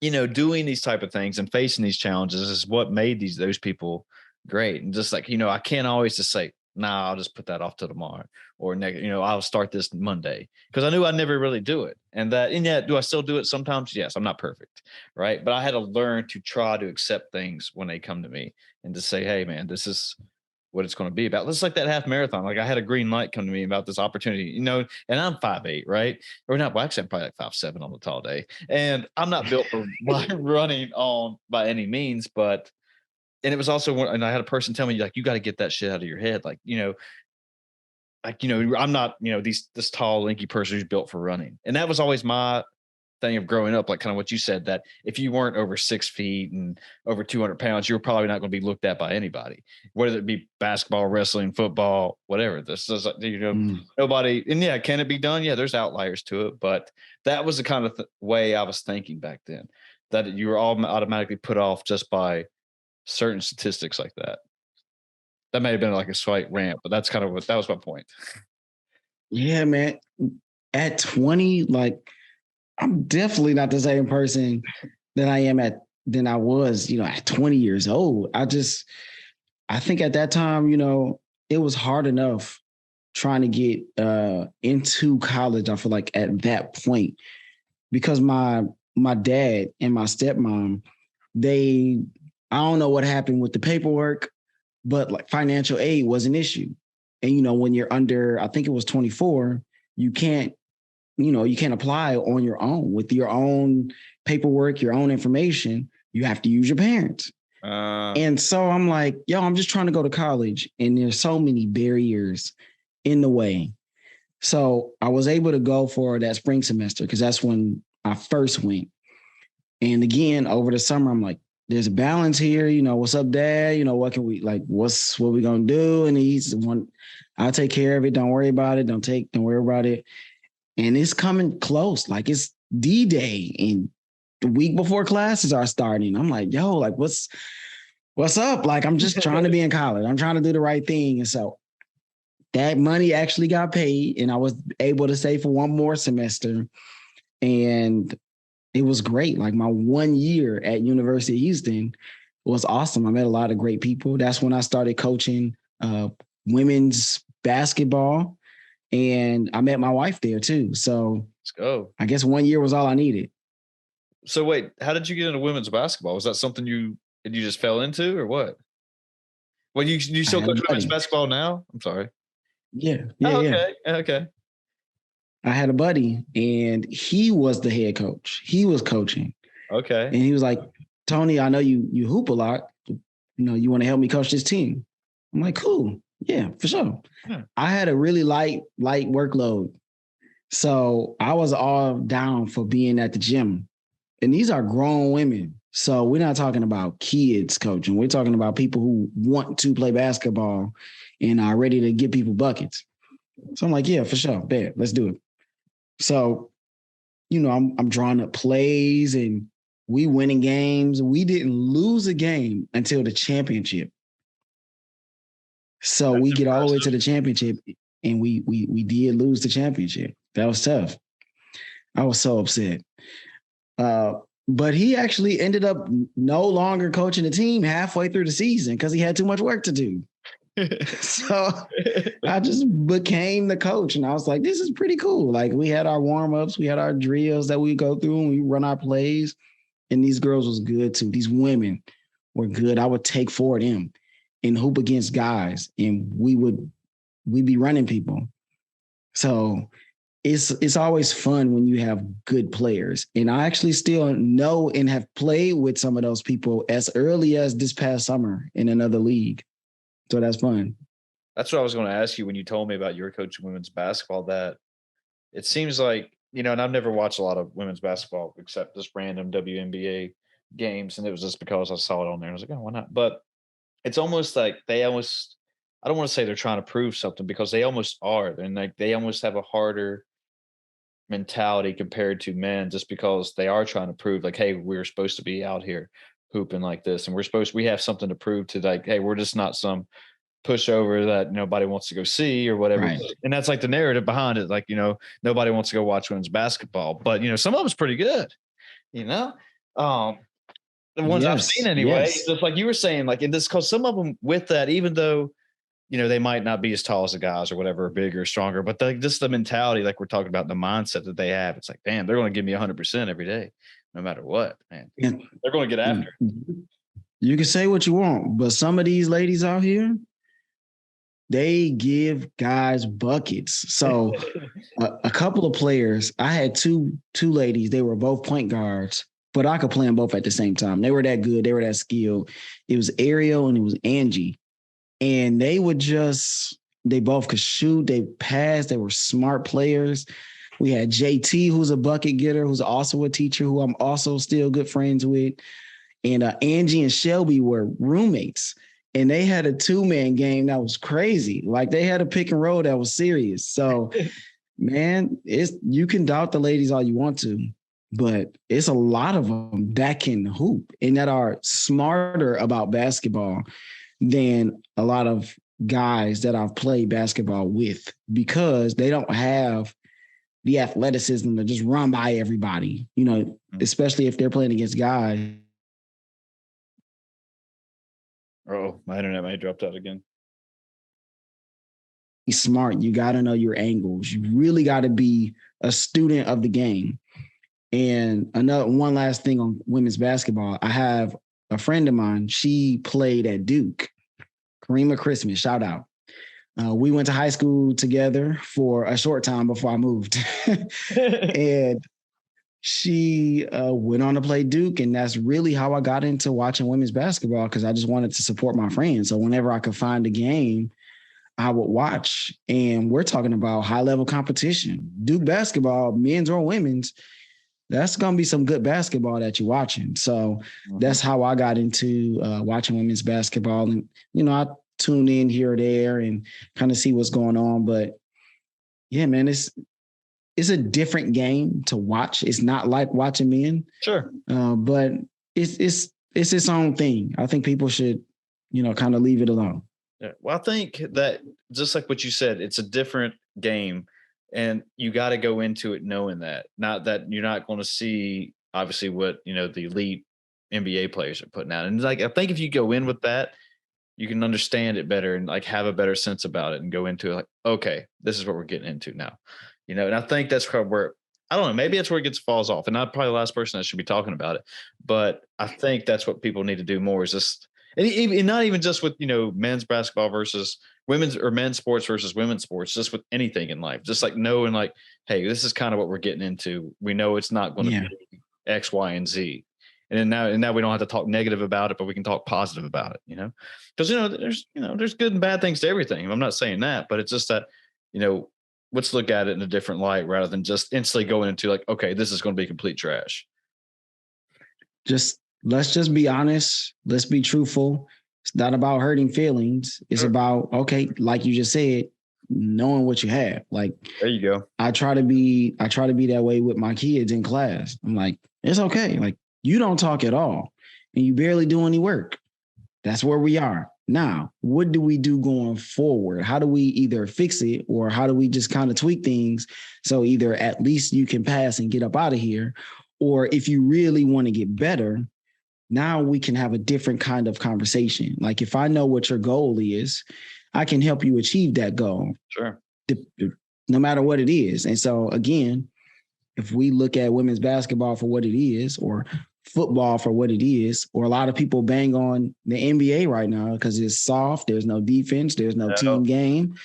doing these type of things and facing these challenges is what made those people great. And just like, I can't always just say, nah, I'll just put that off till tomorrow, or I'll start this Monday, because I knew I'd never really do it. And yet, do I still do it sometimes? Yes, I'm not perfect, right? But I had to learn to try to accept things when they come to me, and to say, hey, man, this is what it's going to be about. It's like that half marathon. Like, I had a green light come to me about this opportunity, and I'm 5'8", right? Or not, well, actually, I'm probably like 5'7" on the tall day. And I'm not built for running on by any means, but, and it was also, and I had a person tell me, like, you got to get that shit out of your head. Like, I'm not, this tall, lanky person who's built for running. And that was always my thing of growing up, like kind of what you said, that if you weren't over 6 feet and over 200 pounds, you were probably not going to be looked at by anybody, whether it be basketball, wrestling, football, whatever. This is, nobody. And yeah, can it be done? Yeah, there's outliers to it, but that was the kind of way I was thinking back then, that you were all automatically put off just by certain statistics like that. That may have been like a slight rant, but that's kind of that was my point. Yeah, man. At 20, like, I'm definitely not the same person that I am than I was, at 20 years old. I think at that time, it was hard enough trying to get into college. I feel like at that point, because my dad and my stepmom, I don't know what happened with the paperwork, but like financial aid was an issue. And, when you're under, I think it was 24, you can't apply on your own with your own paperwork, your own information. You have to use your parents. And so I'm like, I'm just trying to go to college, and there's so many barriers in the way. So I was able to go for that spring semester, because that's when I first went. And again, over the summer, I'm like, there's a balance here. What's up, Dad? What can we, like, what we gonna do? And he's the one, I'll take care of it. Don't worry about it. Don't worry about it. And it's coming close. Like, it's D-Day, and the week before classes are starting. I'm like, like, what's up? Like, I'm just trying to be in college. I'm trying to do the right thing. And so that money actually got paid, and I was able to stay for one more semester. And it was great. Like, my 1 year at University of Houston was awesome. I met a lot of great people. That's when I started coaching women's basketball. And I met my wife there too. So let's go. I guess 1 year was all I needed. So wait, how did you get into women's basketball? Was that something you just fell into, or what? Well, you still coach women's basketball now? I'm sorry. Yeah. Okay. I had a buddy, and he was the head coach. He was coaching. Okay. And he was like, Tony, I know you hoop a lot. You want to help me coach this team? I'm like, cool. Yeah, for sure. I had a really light workload. So I was all down for being at the gym. And these are grown women. So we're not talking about kids coaching. We're talking about people who want to play basketball and are ready to get people buckets. So I'm like, yeah, for sure. Bet, let's do it. So, I'm drawing up plays, and we winning games. We didn't lose a game until the championship. So that's we get impressive. All the way to the championship, and we did lose the championship. That was tough. I was so upset. But he actually ended up no longer coaching the team halfway through the season because he had too much work to do. So I just became the coach, and I was like, this is pretty cool. Like, we had our warm-ups, we had our drills that we go through, and we run our plays. And these girls was good too. These women were good. I would take for them and hoop against guys, and we'd be running people. So it's always fun when you have good players. And I actually still know and have played with some of those people as early as this past summer in another league. So that's fun. That's what I was going to ask you when you told me about your coaching women's basketball, that it seems like, and I've never watched a lot of women's basketball except just random WNBA games. And it was just because I saw it on there. I was like, oh, why not? But it's almost like I I don't want to say they're trying to prove something because they almost are. And like they almost have a harder mentality compared to men just because they are trying to prove like, hey, we're supposed to be out here hooping like this. And we have something to prove to like, hey, we're just not some pushover that nobody wants to go see or whatever. Right. And that's like the narrative behind it. Like, nobody wants to go watch women's basketball, but some of them's pretty good, you know? The ones I've seen anyway, just like you were saying, like in this, cause some of them with that, even though, they might not be as tall as the guys or whatever, bigger, stronger, but just the mentality, like we're talking about the mindset that they have. It's like, damn, they're going to give me 100% every day, no matter what, man. They're going to get after it. You can say what you want, but some of these ladies out here, they give guys buckets. So a couple of players, I had two ladies, they were both point guards, but I could play them both at the same time. They were that good. They were that skilled. It was Ariel and it was Angie. And they both could shoot, they passed, they were smart players. We had JT, who's a bucket getter, who's also a teacher, who I'm also still good friends with. And Angie and Shelby were roommates. And they had a 2-man game that was crazy. Like they had a pick and roll that was serious. So, man, you can doubt the ladies all you want to, but it's a lot of them that can hoop and that are smarter about basketball than a lot of guys that I've played basketball with because they don't have the athleticism to just run by everybody, especially if they're playing against guys. Oh, my internet might have dropped out again. Be smart. You got to know your angles. You really got to be a student of the game. And one last thing on women's basketball. I have a friend of mine. She played at Duke. Karima Christmas, shout out. We went to high school together for a short time before I moved. And she went on to play Duke. And that's really how I got into watching women's basketball because I just wanted to support my friends. So whenever I could find a game, I would watch. And we're talking about high-level competition. Duke basketball, men's or women's, that's going to be some good basketball that you're watching. So that's how I got into watching women's basketball. And, I tune in here or there and kind of see what's going on. But, yeah, man, it's a different game to watch. It's not like watching men. Sure. But it's its own thing. I think people should, kind of leave it alone. Yeah. Well, I think that just like what you said, it's a different game. And you got to go into it knowing that, not that you're not going to see obviously what, the elite NBA players are putting out. And like, I think if you go in with that, you can understand it better and like have a better sense about it and go into it like, okay, this is what we're getting into now, and I think that's where, I don't know, maybe that's where it falls off. And I'm probably the last person that should be talking about it, but I think that's what people need to do more is just, and not even just with, men's basketball versus women's or men's sports versus women's sports, just with anything in life, just like knowing like, hey, this is kind of what we're getting into. We know it's not going to be X, Y, and Z. And now we don't have to talk negative about it, but we can talk positive about it, because, there's good and bad things to everything. I'm not saying that, but it's just that, let's look at it in a different light rather than just instantly going into like, okay, this is going to be complete trash. Let's just be honest. Let's be truthful. It's not about hurting feelings. It's about, okay, like you just said, knowing what you have. Like, there you go. I try to be that way with my kids in class. I'm like, it's okay. Like, you don't talk at all and you barely do any work. That's where we are. Now, what do we do going forward? How do we either fix it or how do we just kind of tweak things so either at least you can pass and get up out of here, or if you really want to get better, now we can have a different kind of conversation. Like if I know what your goal is, I can help you achieve that goal. Sure. No matter what it is. And so again, if we look at women's basketball for what it is, or football for what it is, or a lot of people bang on the NBA right now because it's soft, there's no defense, there's no team game.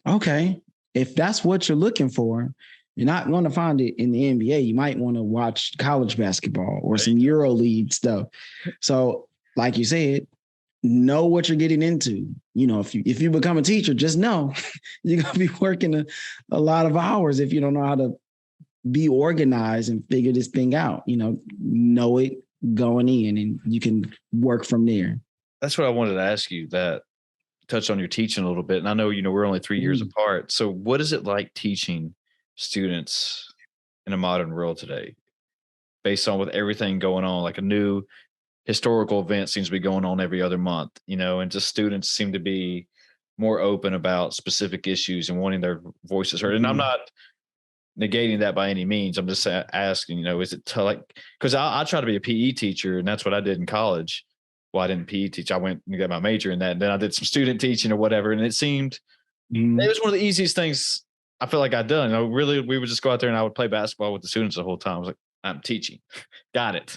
Okay, if that's what you're looking for, you're not going to find it in the NBA. You might want to watch college basketball or some EuroLeague stuff. So, like you said, know what you're getting into. If you become a teacher, just know you're going to be working a lot of hours if you don't know how to be organized and figure this thing out. Know it going in, and you can work from there. That's what I wanted to ask you. That touch on your teaching a little bit. And I know, we're only 3 years apart. So what is it like teaching students in a modern world today, based on with everything going on, like a new historical event seems to be going on every other month, and just students seem to be more open about specific issues and wanting their voices heard. And I'm not negating that by any means. I'm just asking, is it because I try to be a PE teacher, and that's what I did in college. Well, I didn't PE teach. I went and got my major in that. And then I did some student teaching or whatever. And it seemed it was one of the easiest things I feel like I'd done. Really, we would just go out there and I would play basketball with the students the whole time. I was like, I'm teaching. Got it.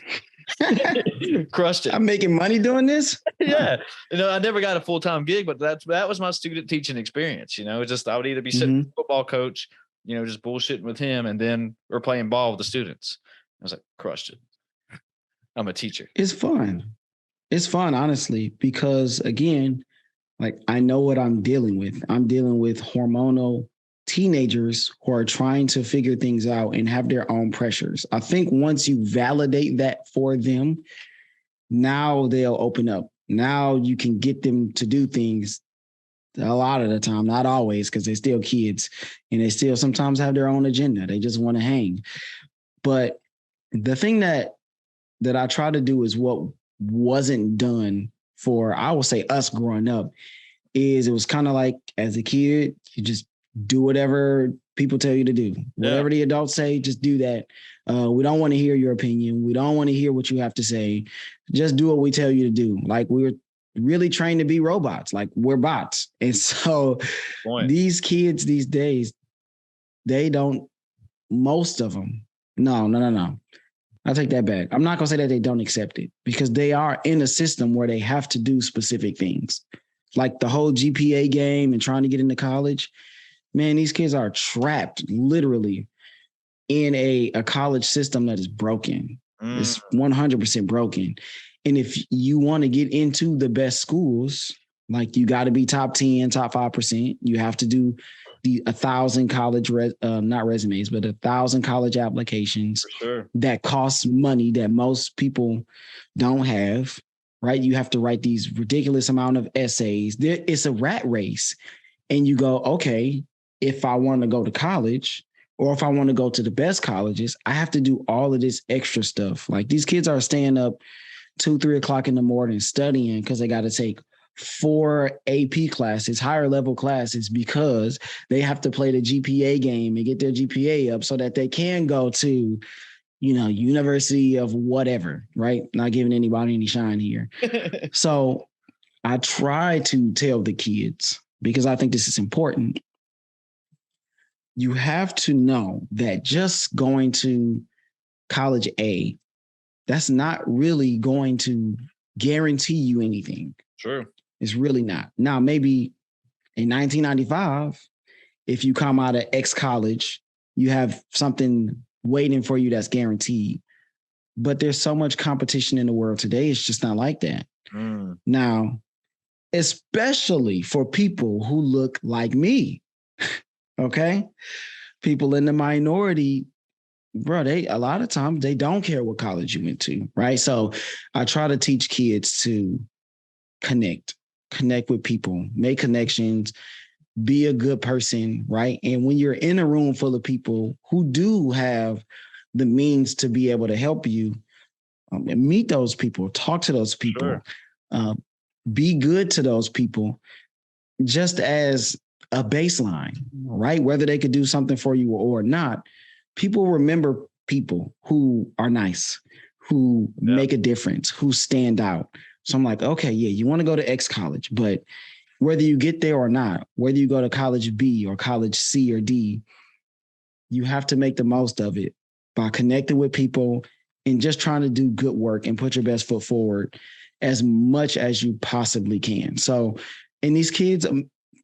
Crushed it. I'm making money doing this. Yeah. I never got a full-time gig, but that was my student teaching experience. Just I would either be sitting with a football coach, just bullshitting with him, and then we're playing ball with the students. I was like, crushed it. I'm a teacher. It's fun. It's fun, honestly, because again, like I know what I'm dealing with. I'm dealing with hormonal teenagers who are trying to figure things out and have their own pressures. I think once you validate that for them, now they'll open up. Now you can get them to do things a lot of the time, not always, because they're still kids and they still sometimes have their own agenda. They just want to hang. But the thing that I try to do is what wasn't done for, I will say, us growing up, is it was kind of like as a kid, you just do whatever people tell you to do. Whatever the adults say, just do that. We don't want to hear your opinion. We don't want to hear what you have to say. Just do what we tell you to do. Like we were really trained to be robots. Like we're bots. And so these kids these days, they don't, most of them, no. I'll take that back. I'm not going to say that they don't accept it, because they are in a system where they have to do specific things. Like the whole GPA game and trying to get into college. Man, these kids are trapped literally in a college system that is broken. It's 100% broken. And if you want to get into the best schools, like you got to be top 10, top 5%. You have to do 1,000 college, not resumes, but 1,000 college applications that cost money that most people don't have, right? You have to write these ridiculous amount of essays. It's a rat race. And you go, okay, if I want to go to college or if I want to go to the best colleges, I have to do all of this extra stuff. Like these kids are staying up 2-3 o'clock in the morning studying because they got to take 4 AP classes, higher level classes, because they have to play the GPA game and get their GPA up so that they can go to, university of whatever, right? Not giving anybody any shine here. So I try to tell the kids, because I think this is important. You have to know that just going to college A, that's not really going to guarantee you anything. Sure. It's really not. Now, maybe in 1995, if you come out of X college, you have something waiting for you that's guaranteed. But there's so much competition in the world today. It's just not like that. Now, especially for people who look like me, okay? People in the minority, bro, a lot of times they don't care what college you went to, right? So I try to teach kids to connect with people, make connections, be a good person, right? And when you're in a room full of people who do have the means to be able to help you, meet those people, talk to those people, be good to those people, just as a baseline, right? Whether they could do something for you or not, people remember people who are nice, who make a difference, who stand out. So I'm like, okay, yeah, you want to go to X college, but whether you get there or not, whether you go to college B or college C or D, you have to make the most of it by connecting with people and just trying to do good work and put your best foot forward as much as you possibly can. So, and these kids,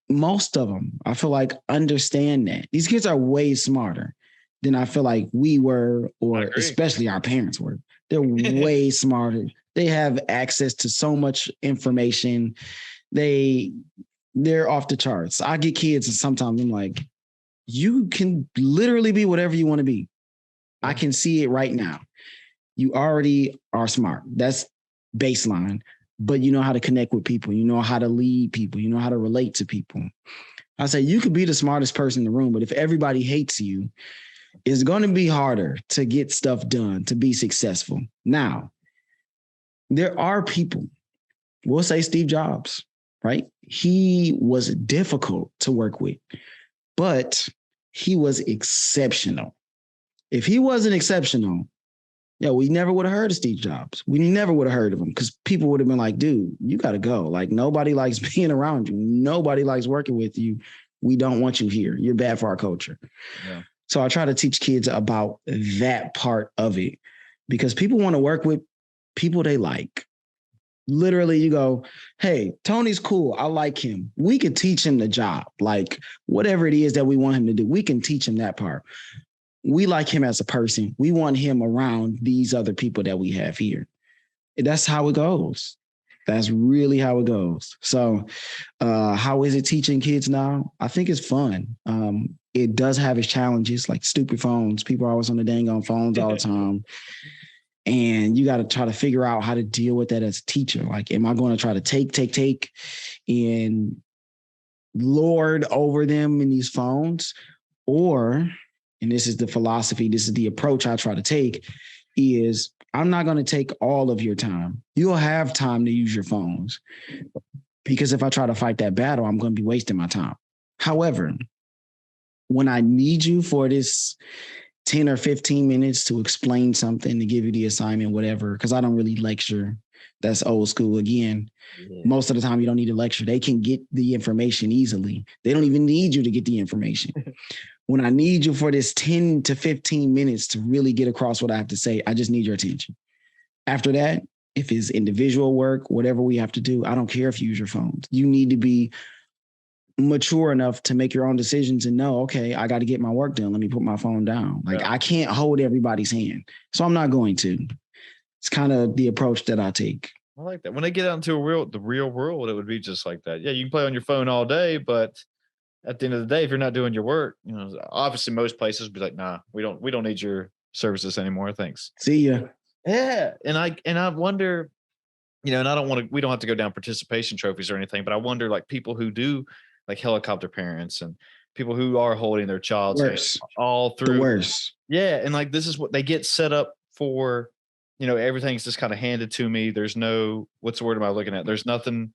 most of them, I feel like, understand that. These kids are way smarter than I feel like we were, or especially our parents were. They're way smarter. They have access to so much information. They're off the charts. I get kids and sometimes I'm like, you can literally be whatever you want to be. I can see it right now. You already are smart. That's baseline. but you know how to connect with people. You know how to lead people. You know how to relate to people. I say you could be the smartest person in the room, but if everybody hates you, it's going to be harder to get stuff done, to be successful. Now, there are people, we'll say Steve Jobs, right? He was difficult to work with, but he was exceptional. If he wasn't exceptional, we never would have heard of Steve Jobs. We never would have heard of him because people would have been like, dude, you got to go. Like, nobody likes being around you. Nobody likes working with you. We don't want you here. You're bad for our culture. Yeah. So I try to teach kids about that part of it because people want to work with people they like. Literally, you go, hey, Tony's cool. I like him. We could teach him the job. Like, whatever it is that we want him to do, we can teach him that part. We like him as a person. We want him around these other people that we have here. That's how it goes. That's really how it goes. So how is it teaching kids now? I think it's fun. It does have its challenges, like stupid phones. People are always on the dang on phones all the time. And you got to try to figure out how to deal with that as a teacher. Like, am I going to try to take and lord over them in these phones? Or, and this is the philosophy, this is the approach I try to take, is I'm not going to take all of your time. You'll have time to use your phones. Because if I try to fight that battle, I'm going to be wasting my time. However, when I need you for this 10 or 15 minutes to explain something, to give you the assignment, whatever, because I don't really lecture. That's old school again. Yeah. Most of the time, you don't need to lecture. They can get the information easily. They don't even need you to get the information. When I need you for this 10 to 15 minutes to really get across what I have to say, I just need your attention. After that, if it's individual work, whatever we have to do, I don't care if you use your phones. You need to be mature enough to make your own decisions and know, okay, I got to get my work done. Let me put my phone down. Like, I can't hold everybody's hand. So I'm not going to. It's kind of the approach that I take. I like that. When they get out into the real world, it would be just like that. Yeah, you can play on your phone all day, but at the end of the day, if you're not doing your work, obviously most places would be like, nah, we don't need your services anymore. Thanks. See ya. Yeah. And I wonder, and we don't have to go down participation trophies or anything, but I wonder, like, people who do, like, helicopter parents and people who are holding their child's hand all through. The worst. Yeah. And like, this is what they get set up for, everything's just kind of handed to me. There's no, what's the word am I looking at? There's nothing.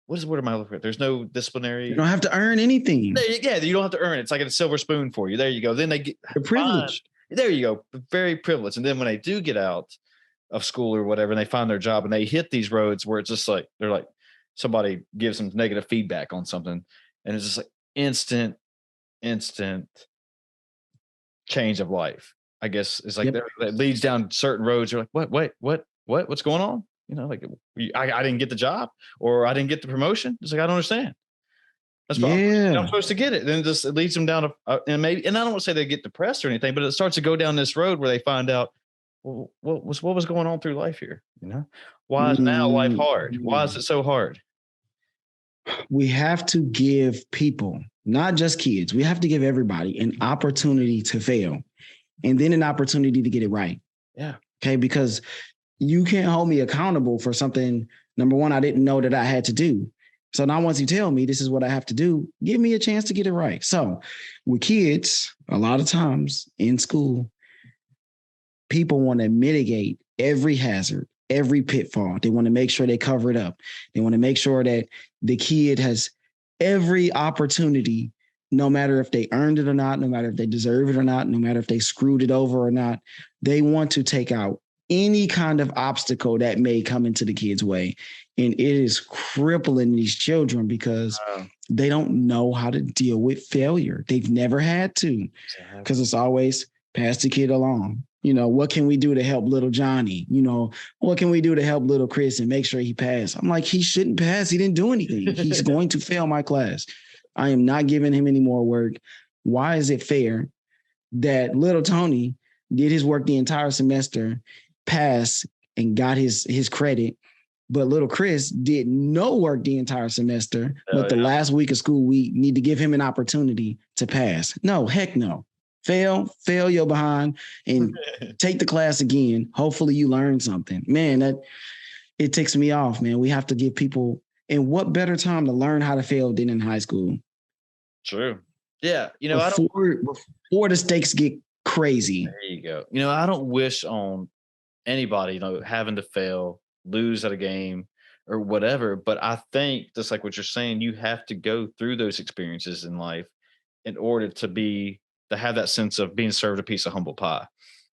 What is the word am I looking at? There's no disciplinary. You don't have to earn anything. You don't have to earn it. It's like a silver spoon for you. There you go. Then they get privileged. There you go. Very privileged. And then when they do get out of school or whatever, and they find their job and they hit these roads where it's just like, they're like, somebody gives them negative feedback on something. And it's just like instant change of life. I guess it's like that leads down certain roads. You're like, what's going on? Like, I didn't get the job or I didn't get the promotion. It's like, I don't understand. That's probably I'm supposed to get it. Then it leads them down and I don't want to say they get depressed or anything, but it starts to go down this road where they find out, well, what was going on through life here? Why is now life hard? Why is it so hard? We have to give people, not just kids, we have to give everybody an opportunity to fail and then an opportunity to get it right. Yeah. Okay. Because you can't hold me accountable for something, number one, I didn't know that I had to do. So now once you tell me this is what I have to do, give me a chance to get it right. So with kids, a lot of times in school, people want to mitigate every hazard, every pitfall. They want to make sure they cover it up. They want to make sure that the kid has every opportunity, no matter if they earned it or not, no matter if they deserve it or not, no matter if they screwed it over or not. They want to take out any kind of obstacle that may come into the kid's way. And it is crippling these children because they don't know how to deal with failure. They've never had to, because it's always pass the kid along. What can we do to help little Johnny? What can we do to help little Chris and make sure he passed? I'm like, he shouldn't pass. He didn't do anything. He's going to fail my class. I am not giving him any more work. Why is it fair that little Tony did his work the entire semester, passed, and got his credit, but little Chris did no work the entire semester, but the last week of school, we need to give him an opportunity to pass? No, heck no. Fail your behind and take the class again. Hopefully you learn something. Man, it ticks me off, man. We have to give people, and what better time to learn how to fail than in high school? True. Yeah. Before the stakes get crazy. There you go. I don't wish on anybody, having to fail, lose at a game or whatever. But I think just like what you're saying, you have to go through those experiences in life in order to have that sense of being served a piece of humble pie.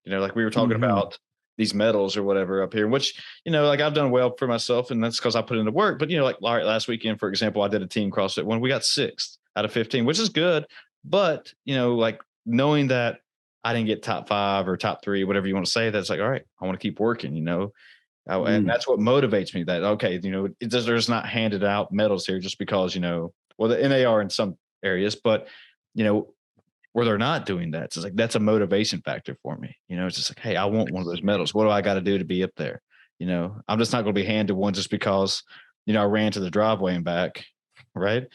Like we were talking about these medals or whatever up here, which, like I've done well for myself, and that's because I put into work. But, like last weekend, for example, I did a team CrossFit one. We got 6th out of 15, which is good. But, like knowing that I didn't get top 5 or top 3, whatever you want to say, that's like, all right, I want to keep working, and that's what motivates me, that, okay, there's not handed out medals here just because, well, and they are in some areas, but, where they're not doing that. So it's like, that's a motivation factor for me. It's just like, hey, I want one of those medals. What do I got to do to be up there? I'm just not going to be handed one just because, I ran to the driveway and back. Right.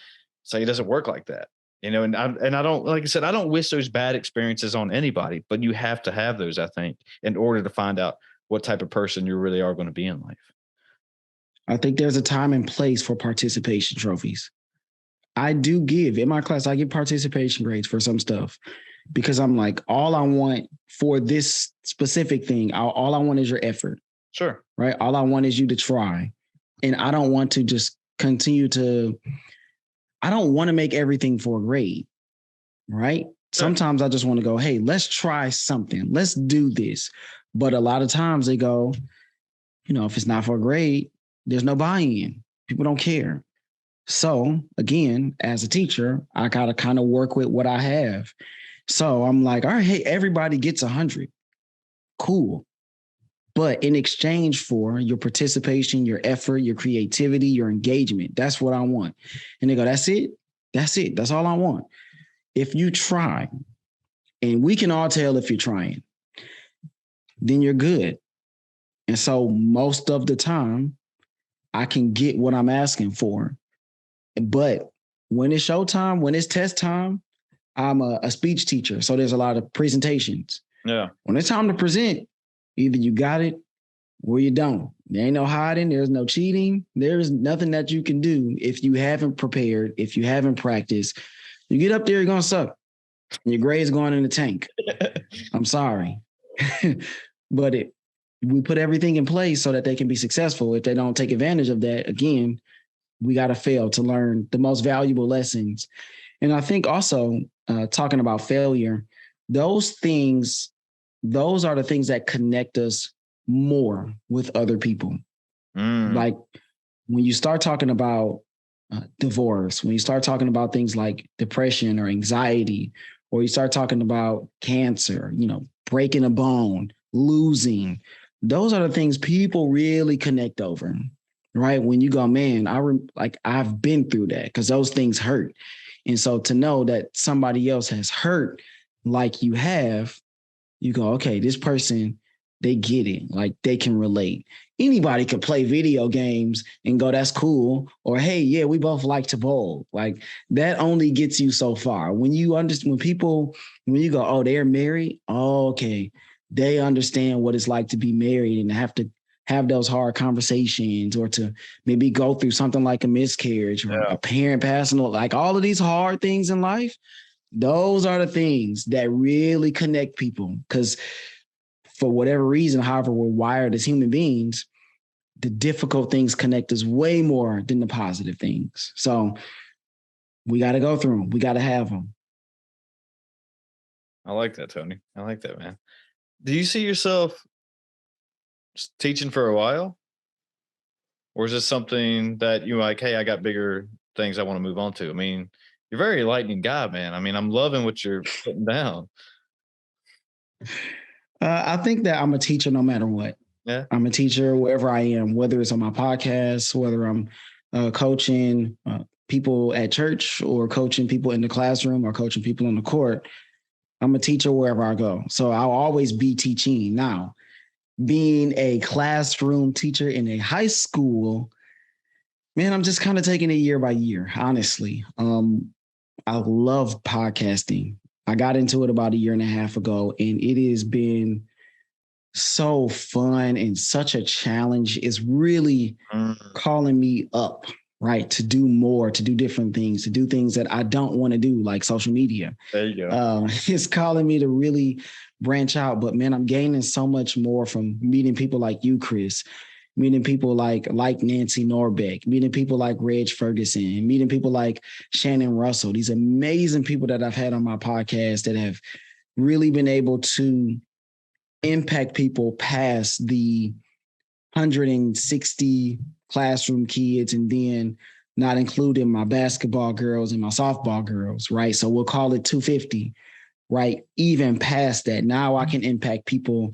So it doesn't work like that, and I don't, like I said, I don't wish those bad experiences on anybody, but you have to have those, I think, in order to find out what type of person you really are going to be in life. I think there's a time and place for participation trophies. I do give in my class, I give participation grades for some stuff because I'm like, all I want for this specific thing, all I want is your effort. Sure. Right. All I want is you to try. And I don't want to just I don't want to make everything for a grade. Right. Sure. Sometimes I just want to go, hey, let's try something. Let's do this. But a lot of times they go, if it's not for a grade, there's no buy-in. People don't care. So again, as a teacher, I got to kind of work with what I have. So I'm like, all right, hey, everybody gets 100. Cool. But in exchange for your participation, your effort, your creativity, your engagement, that's what I want. And they go, that's it. That's it. That's all I want. If you try, and we can all tell if you're trying, then you're good. And so most of the time, I can get what I'm asking for. But when it's showtime, when it's test time, I'm a speech teacher. So there's a lot of presentations. Yeah. When it's time to present, either you got it or you don't. There ain't no hiding. There's no cheating. There's nothing that you can do if you haven't prepared, if you haven't practiced. You get up there, you're going to suck. And your grade's going in the tank. I'm sorry. But we put everything in place so that they can be successful. If they don't take advantage of that, again, we got to fail to learn the most valuable lessons. And I think also talking about failure, those are the things that connect us more with other people. Like when you start talking about divorce, when you start talking about things like depression or anxiety, or you start talking about cancer, breaking a bone, losing, those are the things people really connect over. Right. When you go, man, I've been through that because those things hurt. And so to know that somebody else has hurt like you have, you go, okay, this person, they get it. Like they can relate. Anybody could play video games and go, that's cool. Or, hey, yeah, we both like to bowl. Like that only gets you so far. When you understand, when you go, oh, they're married. Oh, okay. They understand what it's like to be married and have to have those hard conversations, or to maybe go through something like a miscarriage or a parent passing, like all of these hard things in life. Those are the things that really connect people, because for whatever reason, however we're wired as human beings, the difficult things connect us way more than the positive things. So we got to go through them. We got to have them. I like that, Tony. I like that, man. Do you see yourself teaching for a while? Or is this something that you like, hey, I got bigger things I want to move on to? I mean, you're a very enlightening guy, man. I mean, I'm loving what you're putting down. I think that I'm a teacher no matter what. Yeah. I'm a teacher wherever I am, whether it's on my podcast, whether I'm coaching people at church, or coaching people in the classroom, or coaching people on the court. I'm a teacher wherever I go. So I'll always be teaching. Now, being a classroom teacher in a high school, man, I'm just kind of taking it year by year, honestly. I love podcasting. I got into it about a year and a half ago, and it has been so fun and such a challenge. It's really calling me up, right? To do more, to do different things, to do things that I don't want to do, like social media. There you go. It's calling me to really branch out. But man, I'm gaining so much more from meeting people like you, Chris, meeting people like Nancy Norbeck, meeting people like Reg Ferguson, meeting people like Shannon Russell, these amazing people that I've had on my podcast that have really been able to impact people past the 160 classroom kids, and then not including my basketball girls and my softball girls, right? So we'll call it 250, right? Even past that, now I can impact people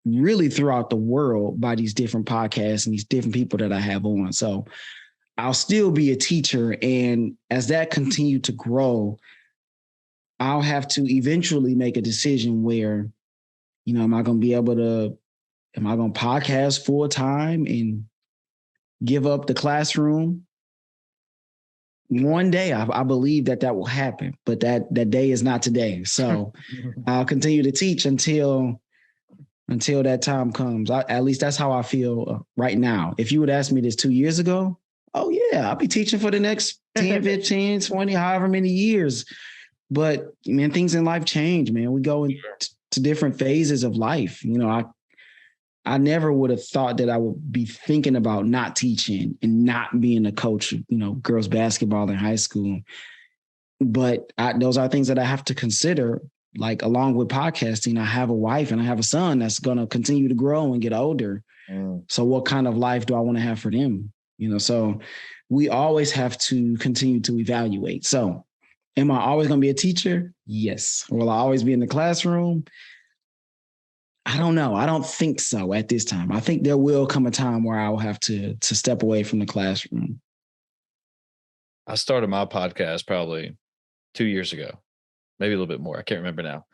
really throughout the world by these different podcasts and these different people that I have on. So I'll still be a teacher. And as that continues to grow, I'll have to eventually make a decision where, am I going to podcast full time and give up the classroom? One day, I believe that will happen, but that day is not today. So I'll continue to teach until that time comes. At least that's how I feel right now. If you would ask me this 2 years ago, oh yeah, I'll be teaching for the next 10, 15, 20, however many years. But man, things in life change, man. We go into different phases of life. I never would have thought that I would be thinking about not teaching and not being a coach, girls basketball in high school. But those are things that I have to consider. Like along with podcasting, I have a wife and I have a son that's going to continue to grow and get older. So what kind of life do I want to have for them? So we always have to continue to evaluate. So am I always going to be a teacher? Yes. Will I always be in the classroom? I don't know. I don't think so at this time. I think there will come a time where I will have to step away from the classroom. I started my podcast probably 2 years ago, maybe a little bit more. I can't remember now.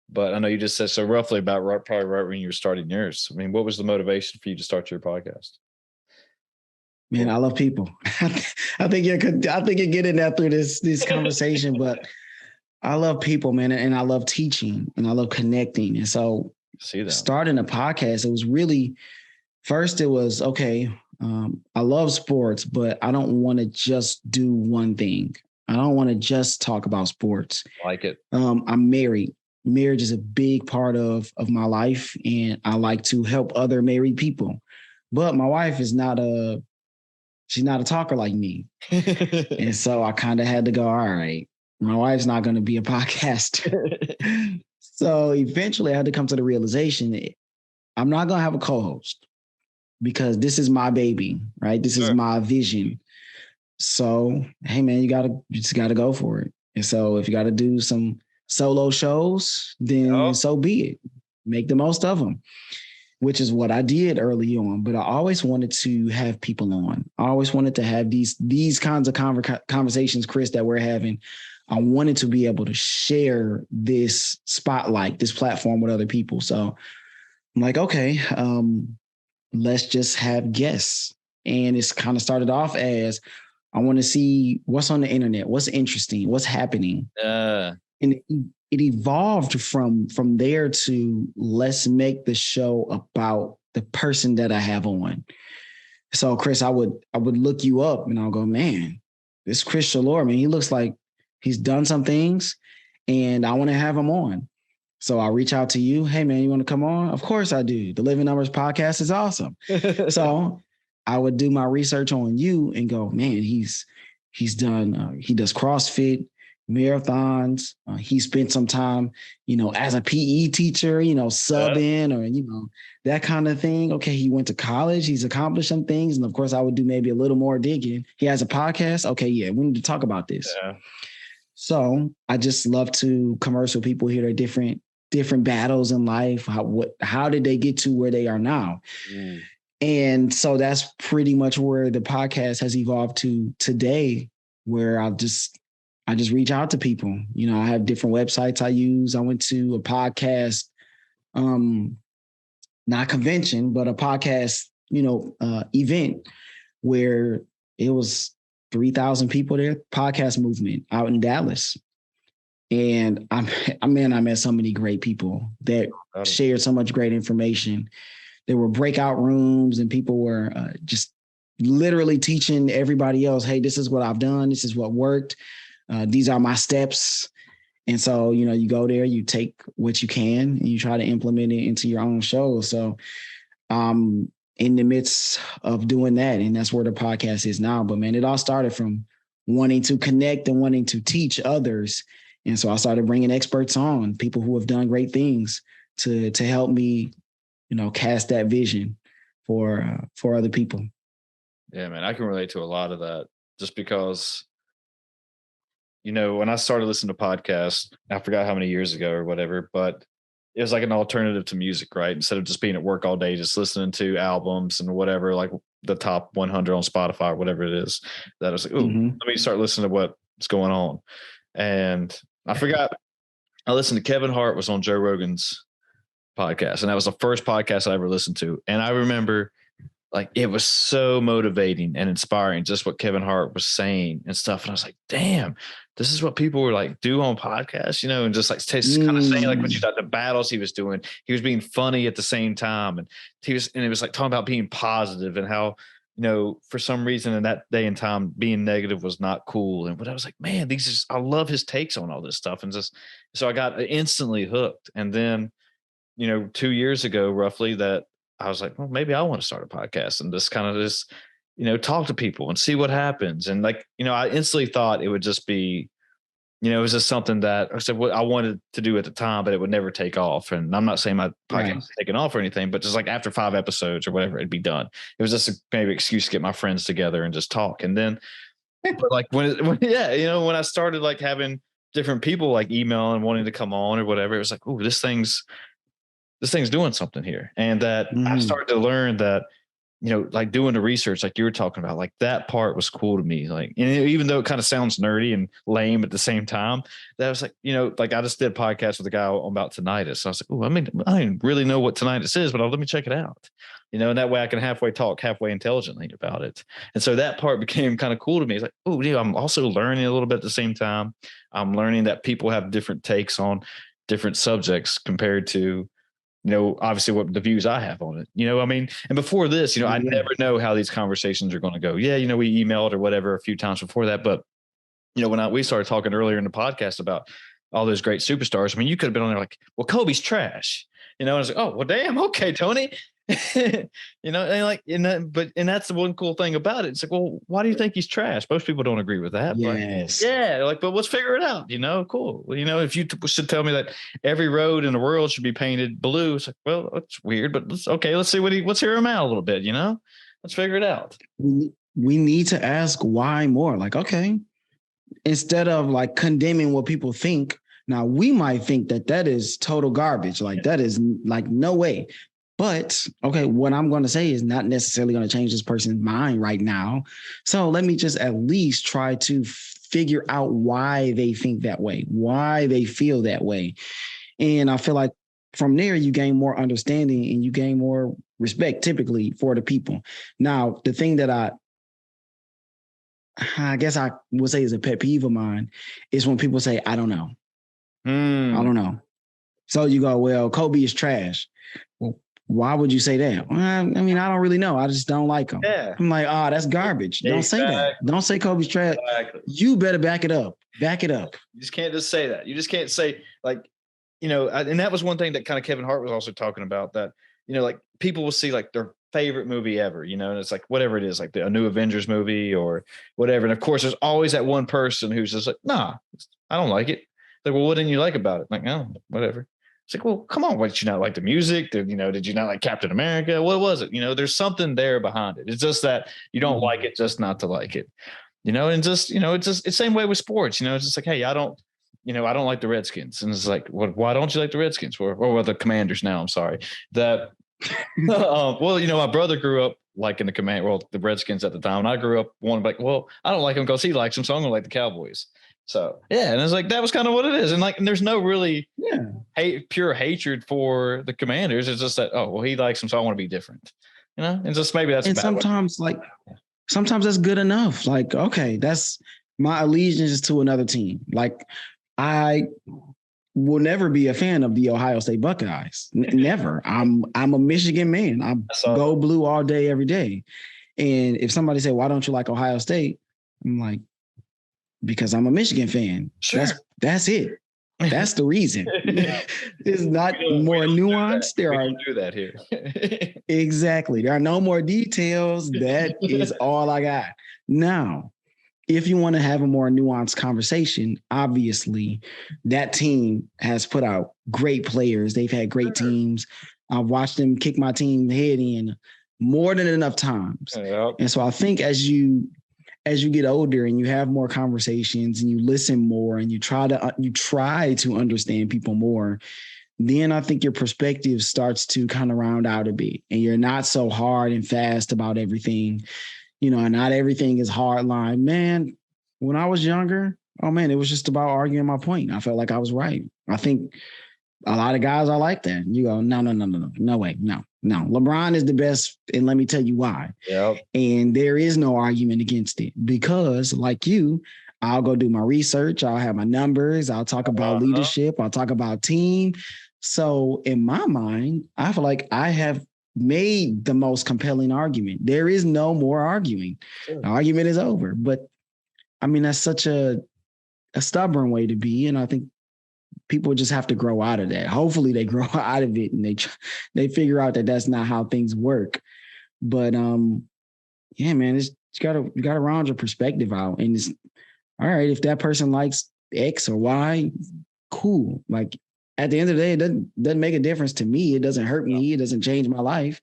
But I know you just said so roughly about probably right when you were starting yours. I mean, what was the motivation for you to start your podcast? Man, I love people. I think you're getting that through this conversation, but I love people, man, and I love teaching and I love connecting. And so starting a podcast, it was really, first it was, okay, I love sports, but I don't want to just do one thing. I don't want to just talk about sports. Like it. I'm married. Marriage is a big part of my life, and I like to help other married people. But my wife is she's not a talker like me. And so I kind of had to go, all right, my wife's not going to be a podcaster. So eventually I had to come to the realization that I'm not going to have a co-host because this is my baby, right? This is my vision. So, hey man, you just got to go for it. And so if you got to do some solo shows, then so be it. Make the most of them, which is what I did early on. But I always wanted to have people on. I always wanted to have these kinds of conversations, Chris, that we're having. I wanted to be able to share this spotlight, this platform with other people. So I'm like, okay, let's just have guests. And it's kind of started off as I want to see what's on the internet, what's interesting, what's happening. And it evolved from there to let's make the show about the person that I have on. So Chris, I would look you up and I'll go, man, this Chris Shelor, man, he looks like he's done some things and I want to have him on. So I'll reach out to you. Hey man, you want to come on? Of course I do. The Living Numbers podcast is awesome. So I would do my research on you and go, man, he's done, he does CrossFit, marathons. He spent some time, as a PE teacher, subbing or, that kind of thing. Okay. He went to college. He's accomplished some things. And of course I would do maybe a little more digging. He has a podcast. Okay. Yeah. We need to talk about this. Yeah. So I just love to converse with people, hear their different battles in life. How did they get to where they are now? And so that's pretty much where the podcast has evolved to today, where I just reach out to people. I have different websites I use. I went to a podcast, not convention, but a podcast, event where it was 3,000 people there, podcast movement out in Dallas. And I met so many great people that shared so much great information. There were breakout rooms and people were just literally teaching everybody else, hey, this is what I've done. This is what worked. These are my steps. And so, you go there, you take what you can and you try to implement it into your own show. So in the midst of doing that, and that's where the podcast is now. But man, it all started from wanting to connect and wanting to teach others. And so I started bringing experts on, people who have done great things to help me, cast that vision for other people. Yeah, man, I can relate to a lot of that just because, when I started listening to podcasts, I forgot how many years ago or whatever, but it was like an alternative to music, right? Instead of just being at work all day, just listening to albums and whatever, like the top 100 on Spotify or whatever it is, that I was like, ooh, let me start listening to what's going on. And I forgot, I listened to Kevin Hart was on Joe Rogan's podcast, and that was the first podcast I ever listened to. And I remember like it was so motivating and inspiring, just what Kevin Hart was saying and stuff. And I was like, damn, this is what people were like do on podcasts, and just like kind of saying like what you thought, the battles he was doing. He was being funny at the same time. And it was like talking about being positive and how, for some reason in that day and time, being negative was not cool. And but I was like, man, I love his takes on all this stuff. And so I got instantly hooked. And then, 2 years ago, roughly, that I was like, well, maybe I want to start a podcast and just kind of talk to people and see what happens. And like, I instantly thought it would just be, it was just something that I said what I wanted to do at the time, but it would never take off. And I'm not saying my podcast is taking off or anything, but just like after 5 episodes or whatever, it'd be done. It was just a maybe excuse to get my friends together and just talk. And then, but like when I started like having different people like email and wanting to come on or whatever, it was like, oh, this thing's doing something here. And that I started to learn that, like doing the research, like you were talking about, like that part was cool to me. Like, and even though it kind of sounds nerdy and lame at the same time, that was like, like I just did a podcast with a guy about tinnitus. So I was like, oh, I didn't really know what tinnitus is, but let me check it out. And that way I can halfway talk, halfway intelligently about it. And so that part became kind of cool to me. It's like, oh, I'm also learning a little bit at the same time. I'm learning that people have different takes on different subjects compared to, obviously what the views I have on it, and before this, I never know how these conversations are going to go. Yeah. We emailed or whatever a few times before that, but when we started talking earlier in the podcast about all those great superstars, you could have been on there like, well, Kobe's trash, and I was like, oh, well, damn. Okay, Tony. And that's the one cool thing about it. It's like, well, why do you think he's trash? Most people don't agree with that. Yes. But yeah, but let's figure it out. Cool. Well, if you should tell me that every road in the world should be painted blue, it's like, well, that's weird, but let's see let's hear him out a little bit. Let's figure it out. We need to ask why more. Like, okay, instead of like condemning what people think. Now we might think that is total garbage. Like that is like no way. But, okay, what I'm going to say is not necessarily going to change this person's mind right now. So let me just at least try to figure out why they think that way, why they feel that way. And I feel like from there, you gain more understanding and you gain more respect typically for the people. Now, the thing that I guess I would say is a pet peeve of mine is when people say, I don't know. I don't know. So you go, well, Kobe is trash. Well, why would you say that? Well, I don't really know. I just don't like him. Yeah. I'm like, that's garbage. Don't say that. Don't say Kobe's trash. Exactly. You better back it up. Back it up. You just can't just say that. You just can't say like, and that was one thing that kind of Kevin Hart was also talking about, that, like people will see like their favorite movie ever, and it's like whatever it is, like a new Avengers movie or whatever. And of course, there's always that one person who's just like, nah, I don't like it. Like, well, what didn't you like about it? Like, no, whatever. It's like, well, come on. What, did you not like the music? Did you not like Captain America? What was it? There's something there behind it. It's just that you don't like it just not to like it, and just, it's just the same way with sports. It's just like, hey, I don't like the Redskins. And it's like, well, why don't you like the Redskins? Or the Commanders now, I'm sorry. That, well, my brother grew up liking the Redskins at the time. And I grew up wanting like, well, I don't like them because he likes them. So I'm going to like the Cowboys. So, yeah. And it's like, that was kind of what it is. And like, and there's no really pure hatred for the Commanders. It's just that, oh, well, he likes them, so I want to be different, and just maybe that's, and sometimes sometimes that's good enough. Like, okay, that's my allegiance to another team. Like I will never be a fan of the Ohio State Buckeyes. Never. I'm a Michigan man. I go blue all day, every day. And if somebody say, "Why don't you like Ohio State?" I'm like, because I'm a Michigan fan. Sure. That's it. That's the reason. It's not more nuanced. We don't do that here. Exactly. There are no more details. That is all I got. Now, if you want to have a more nuanced conversation, obviously that team has put out great players. They've had great teams. I've watched them kick my team head in more than enough times. Yep. And so I think as you get older and you have more conversations and you listen more and you try to understand people more, then I think your perspective starts to kind of round out a bit and you're not so hard and fast about everything. Not everything is hard line. Man, when I was younger, oh man, it was just about arguing my point. I felt like I was right. I think a lot of guys are like that. You go, no way, no. LeBron is the best, and let me tell you why. Yep. And there is no argument against it because, like you, I'll go do my research. I'll have my numbers. I'll talk about leadership. I'll talk about team. So in my mind, I feel like I have made the most compelling argument. There is no more arguing. Sure. The argument is over. But I mean, that's such a stubborn way to be. And I think people just have to grow out of that. Hopefully they grow out of it and they figure out that that's not how things work. But yeah, man, you gotta round your perspective out. And it's all right, if that person likes X or Y, cool. Like at the end of the day, it doesn't make a difference to me. It doesn't hurt me. It doesn't change my life.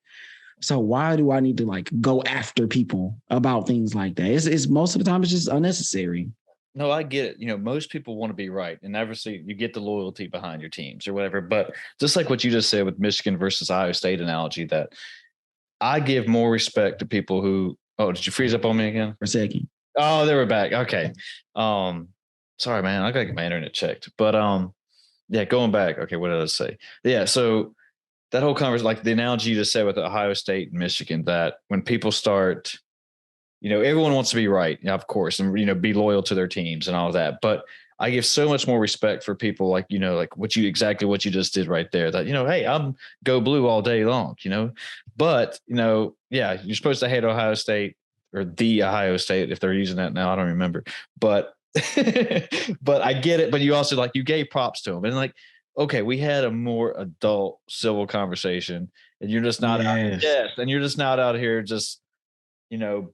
So why do I need to like go after people about things like that? It's most of the time it's just unnecessary. No, I get it. Most people want to be right, and obviously you get the loyalty behind your teams or whatever. But just like what you just said with Michigan versus Ohio State analogy, that I give more respect to people who. Oh, did you freeze up on me again for a second? Oh, they were back. Okay. Sorry, man. I gotta get my internet checked. But yeah, going back. Okay, what did I say? Yeah, so that whole conversation, like the analogy you just said with Ohio State and Michigan, that when people start. Everyone wants to be right, of course, and, be loyal to their teams and all of that. But I give so much more respect for people like what you just did right there, that, hey, I'm go blue all day long, but, yeah, you're supposed to hate Ohio State or the Ohio State if they're using that now. I don't remember, but, but I get it. But you also you gave props to them and okay, we had a more adult civil conversation and you're just not, and you're just not out here just,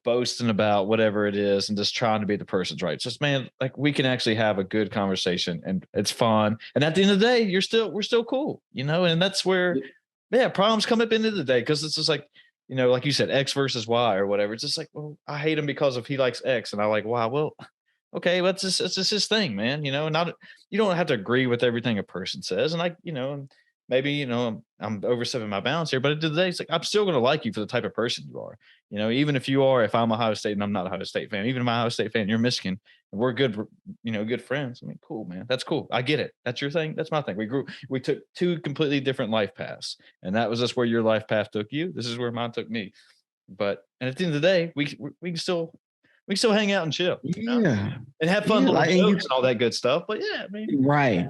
boasting about whatever it is and just trying to be the person's right. It's just, man, we can actually have a good conversation and it's fun. And at the end of the day, we're still cool, and that's where, problems come up into the day. Cause it's just like you said, X versus Y or whatever. It's just well, I hate him because if he likes X and I like Y. Well, okay, it's just his thing, man, not, you don't have to agree with everything a person says. And maybe, I'm overstepping my bounds here, but at the end of the day, it's I'm still going to like you for the type of person you are. Even if I'm Ohio State and I'm not a Ohio State fan, even if I'm a Ohio State fan, you're Michigan, and we're good, good friends. I mean, cool, man. That's cool. I get it. That's your thing. That's my thing. We took two completely different life paths, and that was just where your life path took you. This is where mine took me. And at the end of the day, we can still hang out and chill, and have fun little jokes and all that good stuff. But yeah, I mean, right.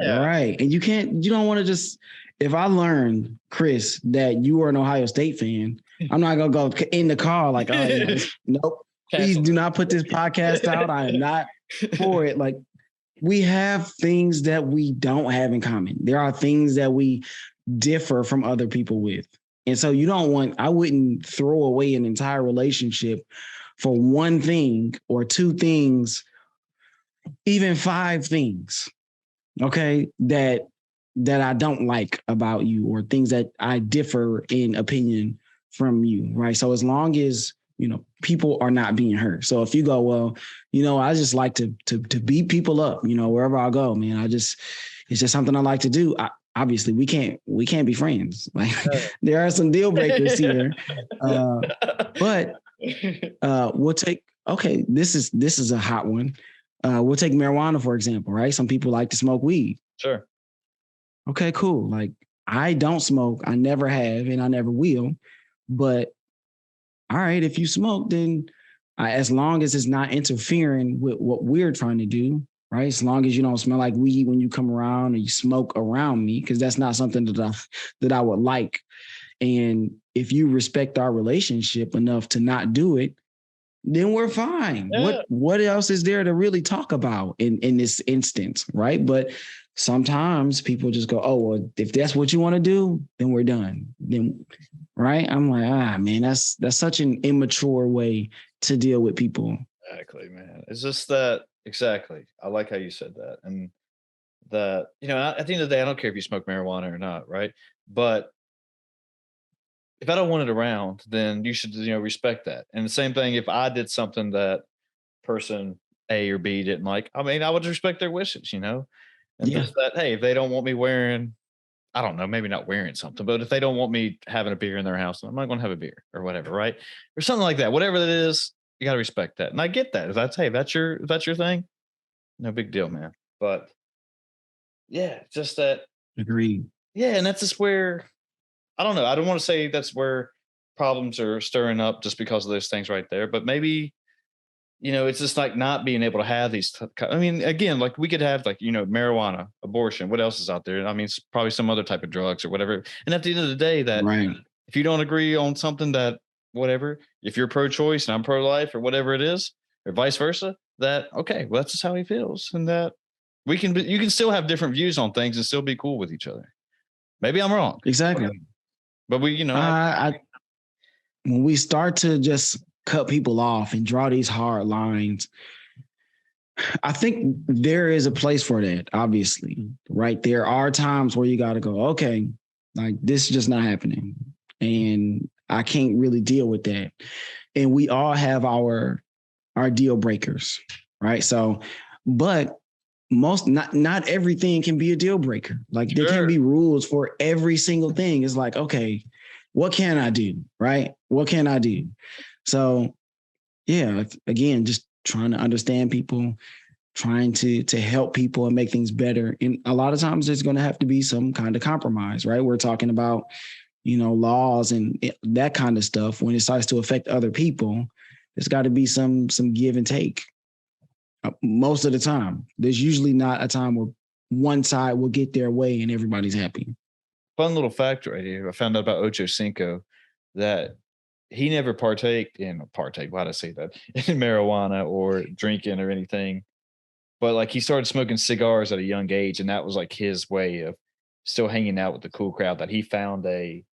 And you don't want to just. If I learned, Chris, that you are an Ohio State fan, I'm not going to go in the car like, oh, nope, please do not put this podcast out. I am not for it. We have things that we don't have in common. There are things that we differ from other people with. And so I wouldn't throw away an entire relationship for one thing or two things, even five things, okay, that I don't like about you or things that I differ in opinion from you, right? So as long as, people are not being hurt. So if you go, well, I just like to beat people up, wherever I go, man, it's just something I like to do. Obviously we can't be friends. There are some deal breakers here. But we'll take, okay, this is a hot one. We'll take marijuana, for example, right? Some people like to smoke weed. Sure. Okay, cool. I don't smoke. I never have, and I never will. But all right, if you smoke, then as long as it's not interfering with what we're trying to do, right? As long as you don't smell like weed when you come around or you smoke around me, because that's not something that I would like. And if you respect our relationship enough to not do it, then we're fine. Yeah. What else is there to really talk about in this instance, right? But sometimes people just go, oh, well, if that's what you want to do, then we're done. Then, right? I'm like, man, that's such an immature way to deal with people. Exactly, man. It's just that exactly. I like how you said that. And that, at the end of the day, I don't care if you smoke marijuana or not, right? But if I don't want it around, then you should, respect that. And the same thing if I did something that person A or B didn't like, I mean, I would respect their wishes, and Yeah. just that, hey, if they don't want me wearing, I don't know, maybe not wearing something, but if they don't want me having a beer in their house, I'm not going to have a beer or whatever, right? Or something like that. Whatever that is, you got to respect that. And I get that. If that's your thing, no big deal, man. But yeah, just that. Agreed. Yeah, and that's just where I don't know. I don't want to say that's where problems are stirring up just because of those things right there, but maybe it's just like not being able to have these. I mean, again, like we could have like marijuana, abortion. What else is out there? I mean, it's probably some other type of drugs or whatever. And at the end of the day, that right. if you don't agree on something that whatever, if you're pro-choice and I'm pro-life or whatever it is, or vice versa, that okay, well that's just how he feels, and that you can still have different views on things and still be cool with each other. Maybe I'm wrong. Exactly. But we, when we start to just cut people off and draw these hard lines, I think there is a place for that, obviously, right? There are times where you got to go, okay, like this is just not happening. And I can't really deal with that. And we all have our deal breakers, right? So, but not everything can be a deal breaker. Like there can be rules for every single thing. It's like, okay, what can I do? Right? What can I do? So yeah, again, just trying to understand people, trying to help people and make things better. And a lot of times there's going to have to be some kind of compromise, right? We're talking about, laws and that kind of stuff. When it starts to affect other people, there's got to be some give and take. Most of the time, there's usually not a time where one side will get their way and everybody's happy. Fun little fact right here. I found out about Ocho Cinco that he never why did I say that, in marijuana or drinking or anything. But like he started smoking cigars at a young age, and that was like his way of still hanging out with the cool crowd, that he found I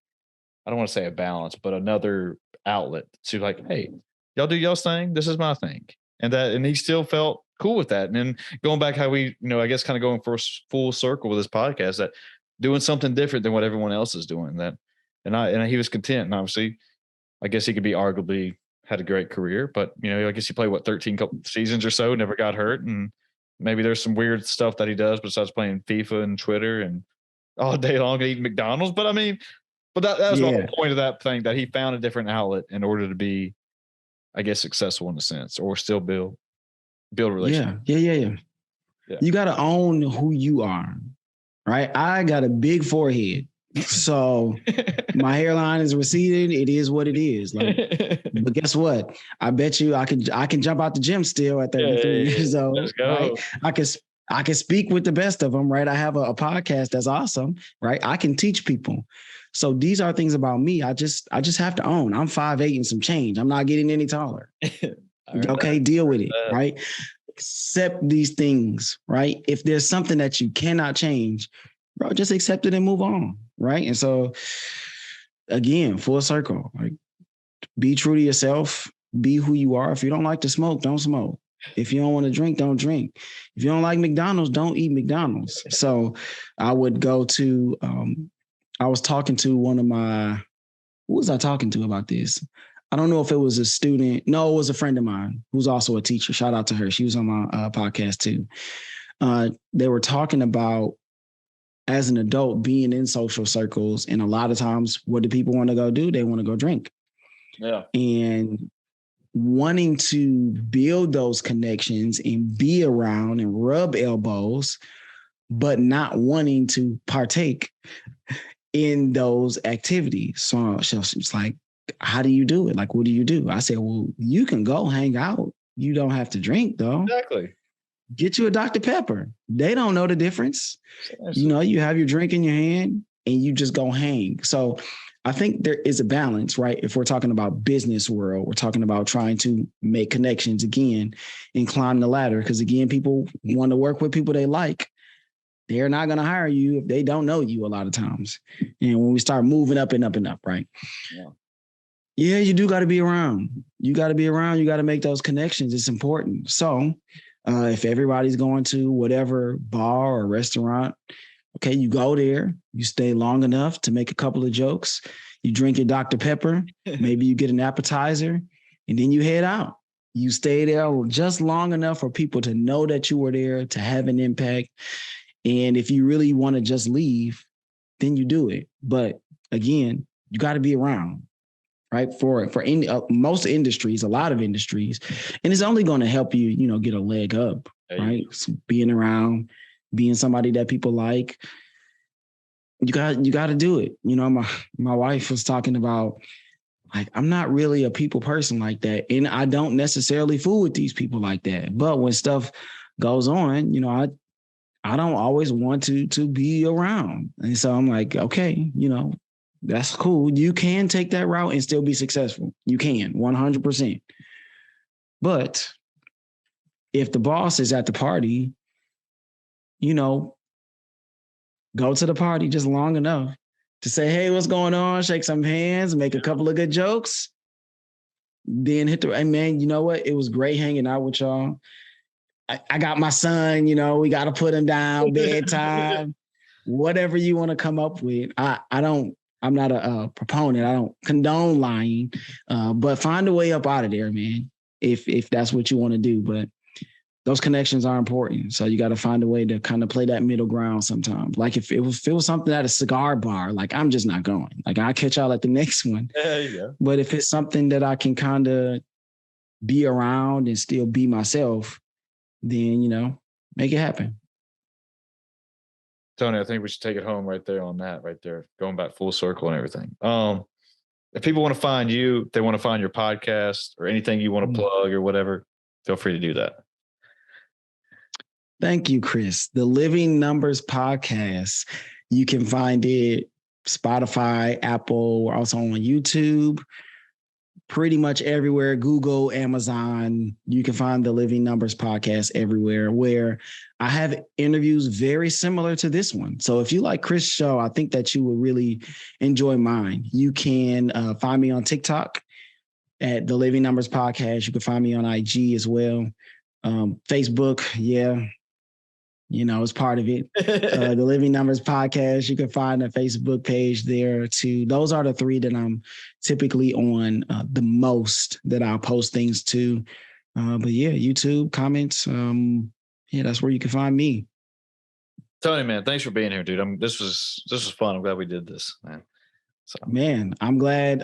don't want to say a balance, but another outlet to like, hey, y'all do y'all's thing. This is my thing. And he still felt cool with that. And then going back how we, I guess kind of going for full circle with this podcast, that doing something different than what everyone else is doing, and he was content. And obviously, I guess he could be arguably had a great career, but I guess he played 13 seasons or so, never got hurt. And maybe there's some weird stuff that he does besides playing FIFA and Twitter and all day long eating McDonald's. But I mean, that was the whole point of that thing, that he found a different outlet in order to be, I guess, successful in a sense, or still build relationships. Yeah. You got to own who you are, right? I got a big forehead, so my hairline is receded. It is what it is. Like, but guess what? I bet you I can jump out the gym still at 33 years old. Let's go. Right? I can speak with the best of them, right? I have a podcast that's awesome, right? I can teach people. So these are things about me. I just have to own. I'm 5'8" and some change. I'm not getting any taller. Okay, deal with it, right? Accept these things, right? If there's something that you cannot change, bro, just accept it and move on, right? And so, again, full circle, like be true to yourself, be who you are. If you don't like to smoke, don't smoke. If you don't want to drink, don't drink. If you don't like McDonald's, don't eat McDonald's. So I would go to, I was talking to who was I talking to about this? I don't know if it was a student. No, it was a friend of mine who's also a teacher. Shout out to her. She was on my podcast too. They were talking about, as an adult, being in social circles. And a lot of times, what do people want to go do? They want to go drink. Yeah. And wanting to build those connections and be around and rub elbows, but not wanting to partake in those activities. So it's like, how do you do it? Like, what do you do? I said, well, you can go hang out. You don't have to drink though. Exactly. get you a Dr. Pepper. They don't know the difference. You know, you have your drink in your hand and you just go hang. So I think there is a balance, right? If we're talking about business world, we're talking about trying to make connections again and climb the ladder. Because again, people want to work with people they like. They're not going to hire you if they don't know you a lot of times. And when we start moving up and up and up, right? Yeah, you do got to be around. You got to be around. You got to make those connections. It's important. So if everybody's going to whatever bar or restaurant, okay, you go there, you stay long enough to make a couple of jokes, you drink your Dr. Pepper, maybe you get an appetizer, and then you head out. You stay there just long enough for people to know that you were there, to have an impact. And if you really want to just leave, then you do it. But again, you got to be around, right? For most industries, a lot of industries, and it's only going to help you, you know, get a leg up, right? So being around, being somebody that people like, you got to do it. You know, my wife was talking about, like, I'm not really a people person like that, and I don't necessarily fool with these people like that. But when stuff goes on, you know, I don't always want to be around. And so I'm like, okay, you know, that's cool. You can take that route and still be successful. You can, 100%. But if the boss is at the party, you know, go to the party just long enough to say, hey, what's going on? Shake some hands, make a couple of good jokes. Then hit the, hey, man, you know what? It was great hanging out with y'all. I got my son, you know, we got to put him down, bedtime, whatever you want to come up with. I'm not a proponent. I don't condone lying, but find a way up out of there, man, if that's what you want to do. But those connections are important. So you got to find a way to kind of play that middle ground sometimes. Like if it was something at a cigar bar, like I'm just not going. Like I'll catch y'all at the next one. Yeah. But if it's something that I can kind of be around and still be myself, then, you know, make it happen. Tony, I think we should take it home right there on that, right there, going back full circle and everything. If people want to find you, if they want to find your podcast or anything you want to plug or whatever, feel free to do that. Thank you, Chris. The Living Numbers Podcast. You can find it Spotify, Apple. We're also on YouTube. Pretty much everywhere, Google, Amazon. You can find the Living Numbers Podcast everywhere, where I have interviews very similar to this one. So if you like Chris' show, I think that you will really enjoy mine. You can find me on TikTok at the Living Numbers Podcast. You can find me on IG as well. Facebook, yeah. You know, it's part of it. The Living Numbers Podcast, you can find a Facebook page there too. Those are the three that I'm typically on the most, that I'll post things to. But yeah, YouTube, comments. Yeah, that's where you can find me. Tony, man, thanks for being here, dude. This was fun. I'm glad we did this, man. So. Man, I'm glad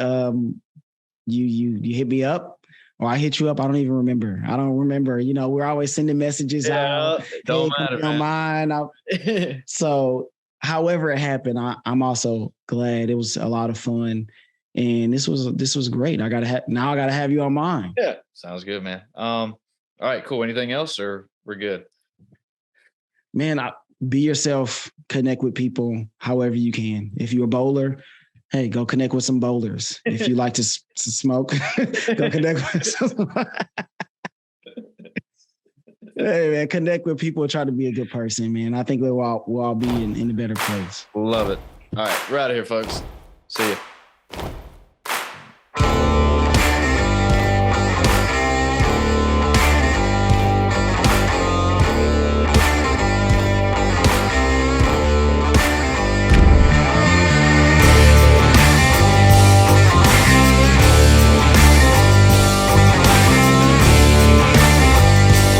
you hit me up. Or I hit you up. I don't even remember. You know, we're always sending messages out. Don't matter, man. So however it happened, I'm also glad. It was a lot of fun. And this was great. Now I gotta have you on mine. Yeah. Sounds good, man. All right, cool. Anything else, or we're good? Man, be yourself, connect with people however you can. If you're a bowler, hey, go connect with some bowlers. If you like to smoke, go connect with some. Hey, man, connect with people. Try to be a good person, man. I think we'll all be in a better place. Love it. All right, we're out of here, folks. See you.